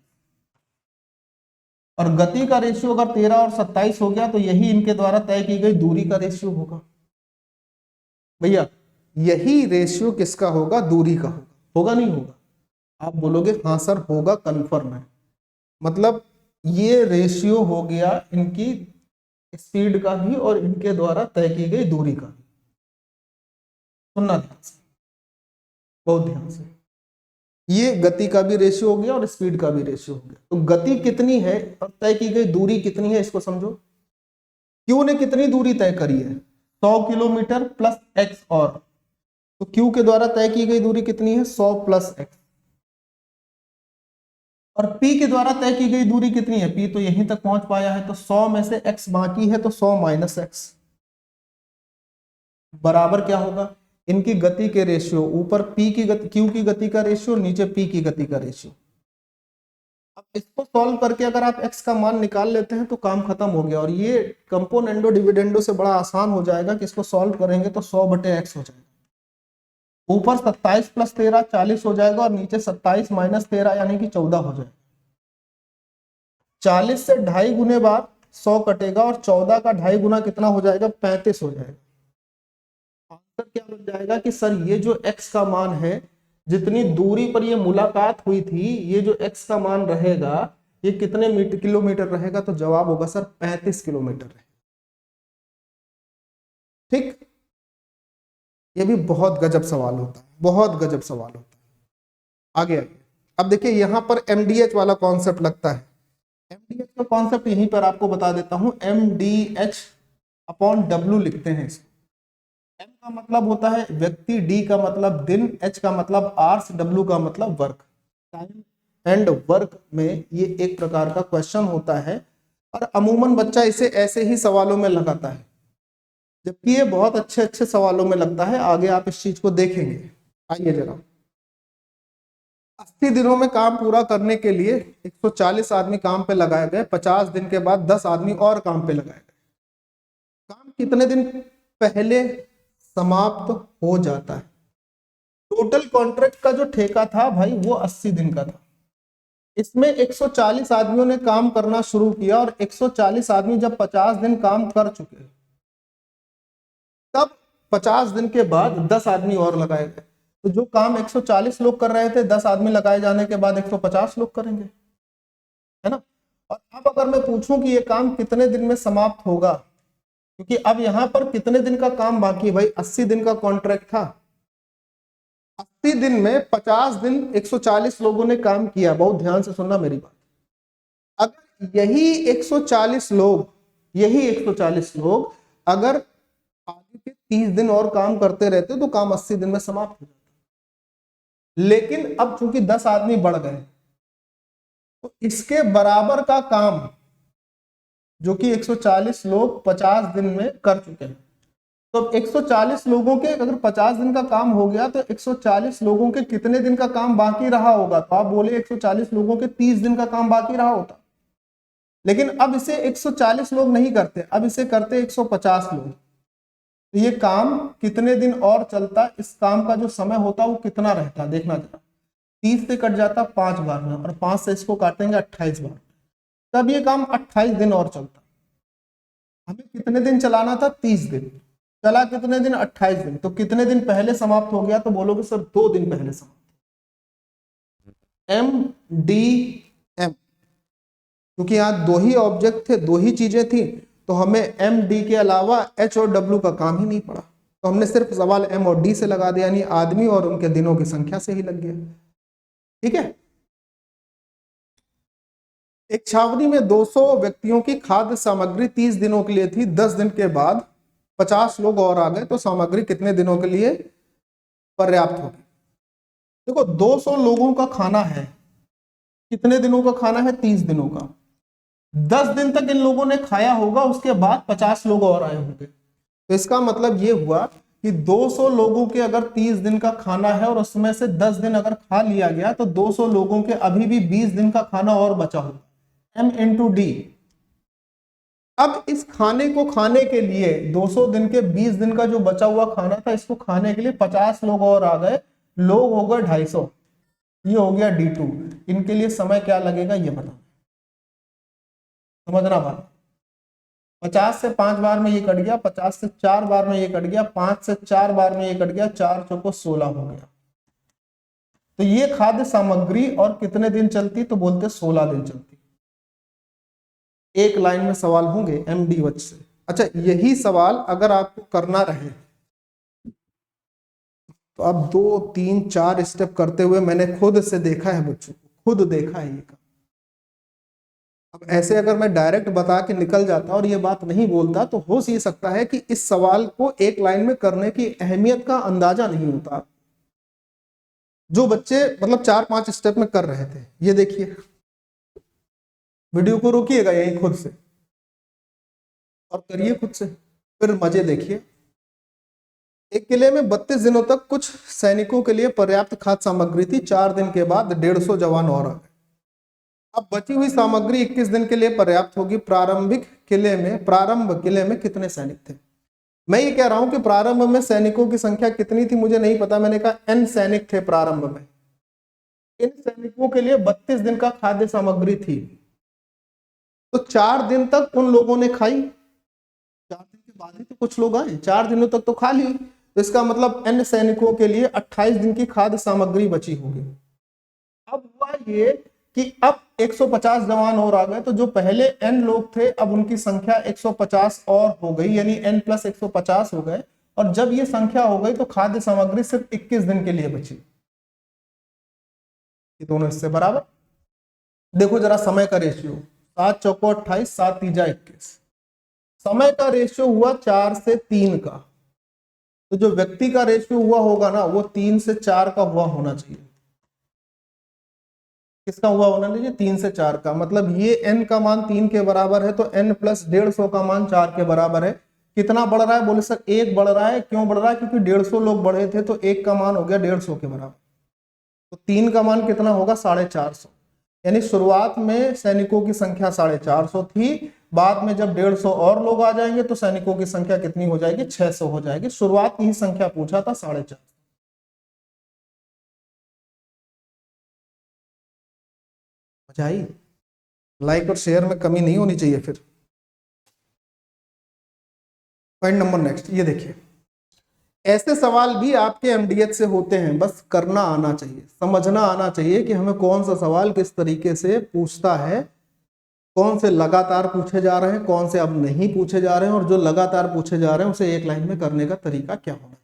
और गति का रेशियो अगर 13 और 27 हो गया तो यही इनके द्वारा तय की गई दूरी का रेशियो होगा। भैया यही रेशियो किसका होगा? दूरी का होगा। होगा नहीं होगा? आप बोलोगे हाँ सर होगा, कंफर्म है। मतलब ये रेशियो हो गया इनकी स्पीड का भी और इनके द्वारा तय की गई दूरी का भी। सुनना ध्यान से, बहुत ध्यान से, ये गति का भी रेशियो हो गया और स्पीड का भी रेशियो हो गया। तो गति कितनी है और तय की गई दूरी कितनी है इसको समझो। क्यू ने कितनी दूरी तय करी है? 100 किलोमीटर प्लस x, और तो क्यू के द्वारा तय की गई दूरी कितनी है? 100 प्लस x। और p के द्वारा तय की गई दूरी कितनी है? p तो यहीं तक पहुंच पाया है, तो 100 में से x बाकी है, तो 100 माइनस x बराबर क्या होगा? इनकी गति के रेशियो, ऊपर p की गति, q की गति का रेशियो, नीचे p की गति का रेशियो। अब इसको सॉल्व करके अगर आप x का मान निकाल लेते हैं तो काम खत्म हो गया। और ये कंपोनेंडो डिविडेंडो से बड़ा आसान हो जाएगा कि इसको सॉल्व करेंगे तो 100/x हो जाएगा। ऊपर 27 प्लस 13 40 हो जाएगा, और नीचे 27 माइनस 13 यानी कि 14 हो जाएगा। 40 से 2.5 गुने बाद 100 कटेगा, और 14 का 2.5 गुना कितना हो जाएगा? 35 हो जाएगा। आंसर क्या बन जाएगा कि सर ये जो x का मान है, जितनी दूरी पर ये मुलाकात हुई थी, ये जो x का मान रहेगा ये कितने किलोमीटर रहेगा? तो जवाब होगा सर 35 किलोमीटर रहेगा। ठीक, ये भी बहुत गजब सवाल होता है, बहुत गजब सवाल होता है। आगे आइए, अब देखिए यहां पर MDH वाला कॉन्सेप्ट लगता है। MDH का कॉन्सेप्ट यहीं पर आपको बता देता हूं, MDH अपॉन W लिखते हैं इसको। M का मतलब होता है व्यक्ति, D का मतलब दिन, H का मतलब आवर्स, W का मतलब वर्क। टाइम एंड वर्क में ये एक प्रकार का क्वेश्चन होता है, और अमूमन बच्चा इसे ऐसे ही सवालों में लगाता है, जबकि ये बहुत अच्छे अच्छे सवालों में लगता है। आगे आप इस चीज को देखेंगे। आइए जरा, 80 दिनों में काम पूरा करने के लिए 140 आदमी काम पे लगाए गए। 50 दिन के बाद 10 आदमी और काम पे लगाए गए। काम कितने दिन पहले समाप्त हो जाता है? टोटल कॉन्ट्रैक्ट का जो ठेका था भाई वो 80 दिन का था। इसमें 140 आदमियों ने काम करना शुरू किया, और 140 आदमी जब 50 दिन काम कर चुके तब 50 दिन के बाद 10 आदमी और लगाए गए। तो जो काम 140 लोग कर रहे थे, 10 आदमी लगाए जाने के बाद 150 लोग करेंगे, है ना। और अब अगर मैं पूछूं कि ये काम कितने दिन में समाप्त होगा, क्योंकि अब यहां पर कितने दिन का काम बाकी है भाई? 80 दिन का कॉन्ट्रैक्ट था। 80 दिन में 50 दिन 140 लोगों ने काम किया। बहुत ध्यान से सुनना मेरी बात। अगर यही 140 लोग, यही 140 लोग अगर आगे के 30 दिन और काम करते रहते तो काम 80 दिन में समाप्त हो जाता। लेकिन अब चूंकि 10 आदमी बढ़ गए, तो इसके बराबर का काम जो कि 140 लोग 50 दिन में कर चुके हैं, तो 140 लोगों के अगर 50 दिन का काम हो गया तो 140 लोगों के कितने दिन का काम बाकी रहा होगा? तो आप बोले 140 लोगों के 30 दिन का काम बाकी रहा होता। लेकिन अब इसे 140 लोग नहीं करते, अब इसे करते 150 लोग। तो ये काम कितने दिन और चलता? इस काम का जो समय होता वो कितना रहता? देखना जरा, 30 से कट जाता 5 बार में, और 5 से इसको काटेंगे 28 बार। तब ये काम 28 दिन और चलता। हमें कितने दिन चलाना था? 30 दिन। चला कितने दिन? 28 दिन। तो कितने दिन पहले समाप्त हो गया? तो बोलोगे सर 2 दिन पहले समाप्त। MDM, क्योंकि यहाँ 2 ही ऑब्जेक्ट थे, 2 ही चीजें थी, तो हमें MD के अलावा H और W का काम ही नहीं पड़ा। तो हमने सिर्फ सवाल M और D से लगा दिया, यानी आदमी और उनके दिनों की संख्या से ही लग गया। ठीक है। एक छावनी में 200 व्यक्तियों की खाद्य सामग्री 30 दिनों के लिए थी। 10 दिन के बाद 50 लोग और आ गए, तो सामग्री कितने दिनों के लिए पर्याप्त होगी? देखो 200 लोगों का खाना है, कितने दिनों का खाना है? 30 दिनों का। 10 दिन तक इन लोगों ने खाया होगा, उसके बाद 50 लोग और आए होंगे। तो इसका मतलब ये हुआ कि 200 लोगों के अगर 30 दिन का खाना है और उसमें से 10 दिन अगर खा लिया गया, तो 200 लोगों के अभी भी 20 दिन का खाना और बचा होगा। M into D। अब इस खाने को खाने के लिए 200 दिन के 20 दिन का जो बचा हुआ खाना था, इसको खाने के लिए 50 लोग और आ गए, लोग हो गए 250। ये हो गया D2। इनके लिए समय क्या लगेगा ये बताओ, समझना बात। 50 से 5 बार में ये कट गया, 50 से 4 बार में ये कट गया, 5 से 4 बार में ये कट गया, 4 चौको 16 हो गया। तो ये खाद्य सामग्री और कितने दिन चलती? तो बोलते 16 दिन चलती। एक लाइन में सवाल होंगे MD वच से। अच्छा, यही सवाल अगर आपको करना रहे तो अब 2 3 4 स्टेप करते हुए मैंने खुद से देखा है बच्चों को, खुद देखा है ये काम। अब ऐसे अगर मैं डायरेक्ट बता के निकल जाता और ये बात नहीं बोलता, तो हो ही सकता है कि इस सवाल को एक लाइन में करने की अहमियत का अंदाजा नहीं होता। जो बच्चे मतलब 4-5 स्टेप में कर रहे थे, ये देखिए, वीडियो को रोकिएगा यही खुद से और करिए खुद से, फिर मजे देखिए। एक किले में 32 दिनों तक कुछ सैनिकों के लिए पर्याप्त खाद्य सामग्री थी। 4 दिन के बाद 150 जवान और आ गए। अब बची हुई सामग्री 21 दिन के लिए पर्याप्त होगी। प्रारंभ किले में कितने सैनिक थे? मैं ये कह रहा हूं कि प्रारंभ में सैनिकों की संख्या कितनी थी मुझे नहीं पता, मैंने कहा N सैनिक थे प्रारंभ में। इन सैनिकों के लिए 32 दिन का खाद्य सामग्री थी, तो 4 दिन तक उन लोगों ने खाई। 4 दिन के बाद ही तो कुछ लोग आए, 4 दिनों तक तो खा ली। तो इसका मतलब N सैनिकों के लिए 28 दिन की खाद्य सामग्री बची होगी। अब हुआ ये कि अब 150 जवान और आ गए, तो जो पहले N लोग थे अब उनकी संख्या 150 और हो गई, यानी N + 150 हो गए। और जब ये संख्या हो गई तो खाद्य सामग्री सिर्फ 21 दिन के लिए बची। ये दोनों इससे बराबर। देखो जरा समय का रेशियो, 7 चौको 28, 7 तीजा 21। समय का रेशियो हुआ 4 से 3 का, तो जो व्यक्ति का रेशियो हुआ होगा ना, वो 3 से 4 का हुआ होना चाहिए। किसका हुआ होना चाहिए? 3 से 4 का। मतलब ये N का मान 3 के बराबर है, तो N + 150 का मान 4 के बराबर है। कितना बढ़ रहा है? बोले सर 1 बढ़ रहा है। क्यों बढ़ रहा है? क्योंकि 150 लोग बढ़े थे, तो 1 का मान हो गया 150 के बराबर। तो 3 का मान कितना होगा? 450। यानी शुरुआत में सैनिकों की संख्या 450 थी, बाद में जब 150 और लोग आ जाएंगे तो सैनिकों की संख्या कितनी हो जाएगी? 600 हो जाएगी। शुरुआत की ही संख्या पूछा था 450। मजा आई? लाइक और शेयर में कमी नहीं होनी चाहिए। फिर पॉइंट नंबर नेक्स्ट, ये देखिए, ऐसे सवाल भी आपके MDH से होते हैं, बस करना आना चाहिए, समझना आना चाहिए कि हमें कौन सा सवाल किस तरीके से पूछता है, कौन से लगातार पूछे जा रहे हैं, कौन से अब नहीं पूछे जा रहे हैं, और जो लगातार पूछे जा रहे हैं उसे एक लाइन में करने का तरीका क्या होना चाहिए।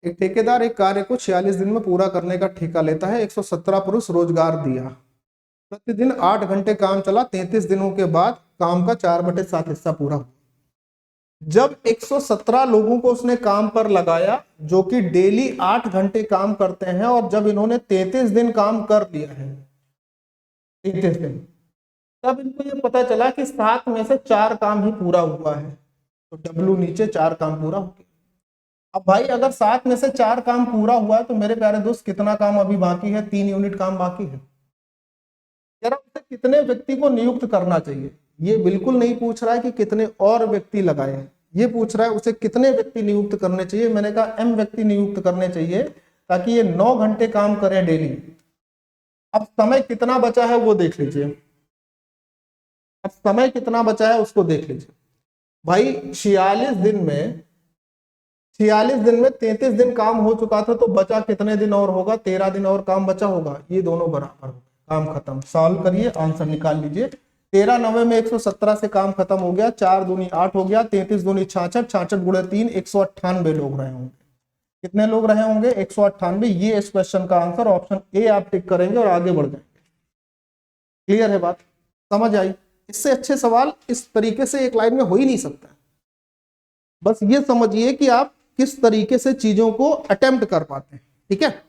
एक ठेकेदार एक कार्य को 46 दिन में पूरा करने का ठेका लेता है। 117 पुरुष रोजगार दिया, प्रतिदिन 8 घंटे काम चला। 33 दिनों के बाद काम का 4/7 हिस्सा पूरा हुआ। जब 117 लोगों को उसने काम पर लगाया जो कि डेली 8 घंटे काम करते हैं, और जब इन्होंने 33 दिन काम कर लिया है, 33 दिन, तब इनको ये पता चला कि 7 में से 4 काम ही पूरा हुआ है। तो W नीचे 4 काम पूरा हो गया। अब भाई अगर 7 में से 4 काम पूरा हुआ है, तो मेरे प्यारे दोस्त कितना काम अभी बाकी है? 3 यूनिट काम बाकी है। जरा उसे कितने व्यक्ति को नियुक्त करना चाहिए? ये बिल्कुल नहीं पूछ रहा है कि कितने और व्यक्ति लगाए हैं, ये पूछ रहा है उसे कितने व्यक्ति नियुक्त करने चाहिए। मैंने कहा M व्यक्ति नियुक्त करने चाहिए, ताकि ये 9 घंटे काम करें डेली। अब समय कितना बचा है वो देख लीजिए, अब समय कितना बचा है उसको देख लीजिए भाई। 33 दिन काम हो चुका था, तो बचा कितने दिन और होगा? 13 दिन और काम बचा होगा। ये दोनों बराबर हो गए, काम खत्म। सॉल्व करिए, आंसर निकाल लीजिए। 13 9 में 117 से काम खत्म हो गया, 4 दूनी 8 हो गया, 33 दूनी 66, 66 गुणे 3 198 लोग रहे होंगे। कितने लोग रहे होंगे? 198। ये इस क्वेश्चन का आंसर ऑप्शन ए आप टिक करेंगे और आगे बढ़ जाएंगे। क्लियर है बात? समझ आई? इससे अच्छे सवाल इस तरीके से एक लाइन में हो ही नहीं सकता। बस ये समझिए कि आप किस तरीके से चीजों को अटेम्प्ट कर पाते हैं। ठीक है,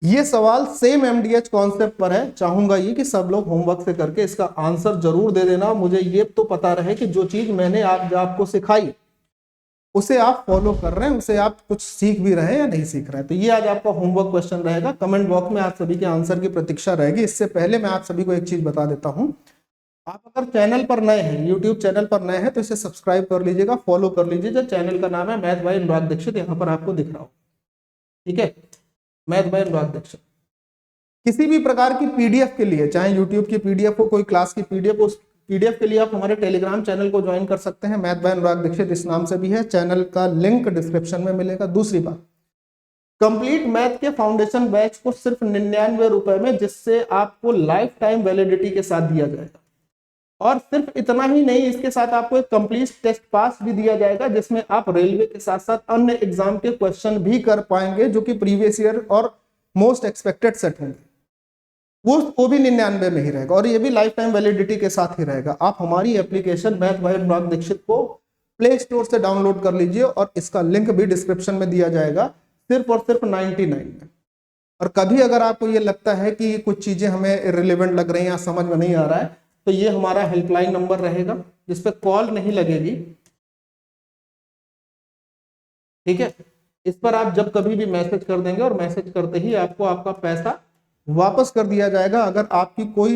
ये सवाल सेम एमडीएच कॉन्सेप्ट पर है। चाहूंगा ये कि सब लोग होमवर्क से करके इसका आंसर जरूर दे देना। मुझे ये तो पता रहे कि जो चीज मैंने आपको सिखाई उसे आप फॉलो कर रहे हैं, उसे आप कुछ सीख भी रहे हैं या नहीं सीख रहे हैं। तो ये आज आपका होमवर्क क्वेश्चन रहेगा। कमेंट बॉक्स में आप सभी के आंसर की प्रतीक्षा रहेगी। इससे पहले मैं आप सभी को एक चीज बता देता हूं, आप अगर चैनल पर नए हैं, यूट्यूब चैनल पर नए हैं, तो इसे सब्सक्राइब कर लीजिएगा, फॉलो कर लीजिएगा। चैनल का नाम है मैथ बाय अनुराग दीक्षित, यहाँ पर आपको दिख रहा हो। ठीक है, मैथ बाय अनुराग दीक्षित। किसी भी प्रकार की पीडीएफ के लिए, चाहे यूट्यूब की पीडीएफ हो, कोई क्लास की पीडीएफ, उस पीडीएफ के लिए आप हमारे टेलीग्राम चैनल को ज्वाइन कर सकते हैं। मैथ बाय अनुराग दीक्षित इस नाम से भी है, चैनल का लिंक डिस्क्रिप्शन में मिलेगा। दूसरी बात, कंप्लीट मैथ के फाउंडेशन बैच को सिर्फ 99 रुपए में, जिससे आपको लाइफ टाइम वैलिडिटी के साथ दिया जाएगा। और सिर्फ इतना ही नहीं, इसके साथ आपको एक कंप्लीट टेस्ट पास भी दिया जाएगा, जिसमें आप रेलवे के साथ साथ अन्य एग्जाम के क्वेश्चन भी कर पाएंगे, जो कि प्रीवियस ईयर और मोस्ट एक्सपेक्टेड सेट होंगे। वो भी 99 में ही रहेगा, और ये भी लाइफ टाइम वैलिडिटी के साथ ही रहेगा। आप हमारी एप्लीकेशन मैथ बाय अनुराग दीक्षित को प्ले स्टोर से डाउनलोड कर लीजिए, और इसका लिंक भी डिस्क्रिप्शन में दिया जाएगा, सिर्फ और सिर्फ 99 में। और कभी अगर आपको ये लगता है कि कुछ चीजें हमें इररिलेवेंट लग रही हैं या समझ में नहीं आ रहा है, तो ये हमारा हेल्पलाइन नंबर रहेगा, जिस पे कॉल नहीं लगेगी। ठीक है, इस पर आप जब कभी भी मैसेज कर देंगे, और मैसेज करते ही आपको आपका पैसा वापस कर दिया जाएगा। अगर आपको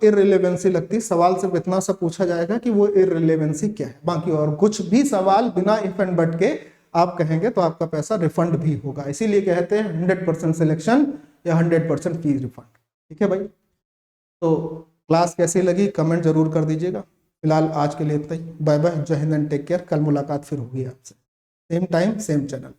इररिलेवेंसी लगती, सवाल सिर्फ इतना सा पूछा जाएगा कि वो इररिलेवेंसी क्या है, बाकी और कुछ भी सवाल बिना इफ एंड बट के आप कहेंगे तो आपका पैसा रिफंड भी होगा। इसीलिए कहते हैं 100% सिलेक्शन या 100% फीस रिफंड। ठीक है भाई, तो क्लास कैसी लगी कमेंट जरूर कर दीजिएगा। फिलहाल आज के लिए इतना ही। बाय बाय, जय हिंद एंड टेक केयर। कल मुलाकात फिर होगी आपसे, सेम टाइम सेम चैनल।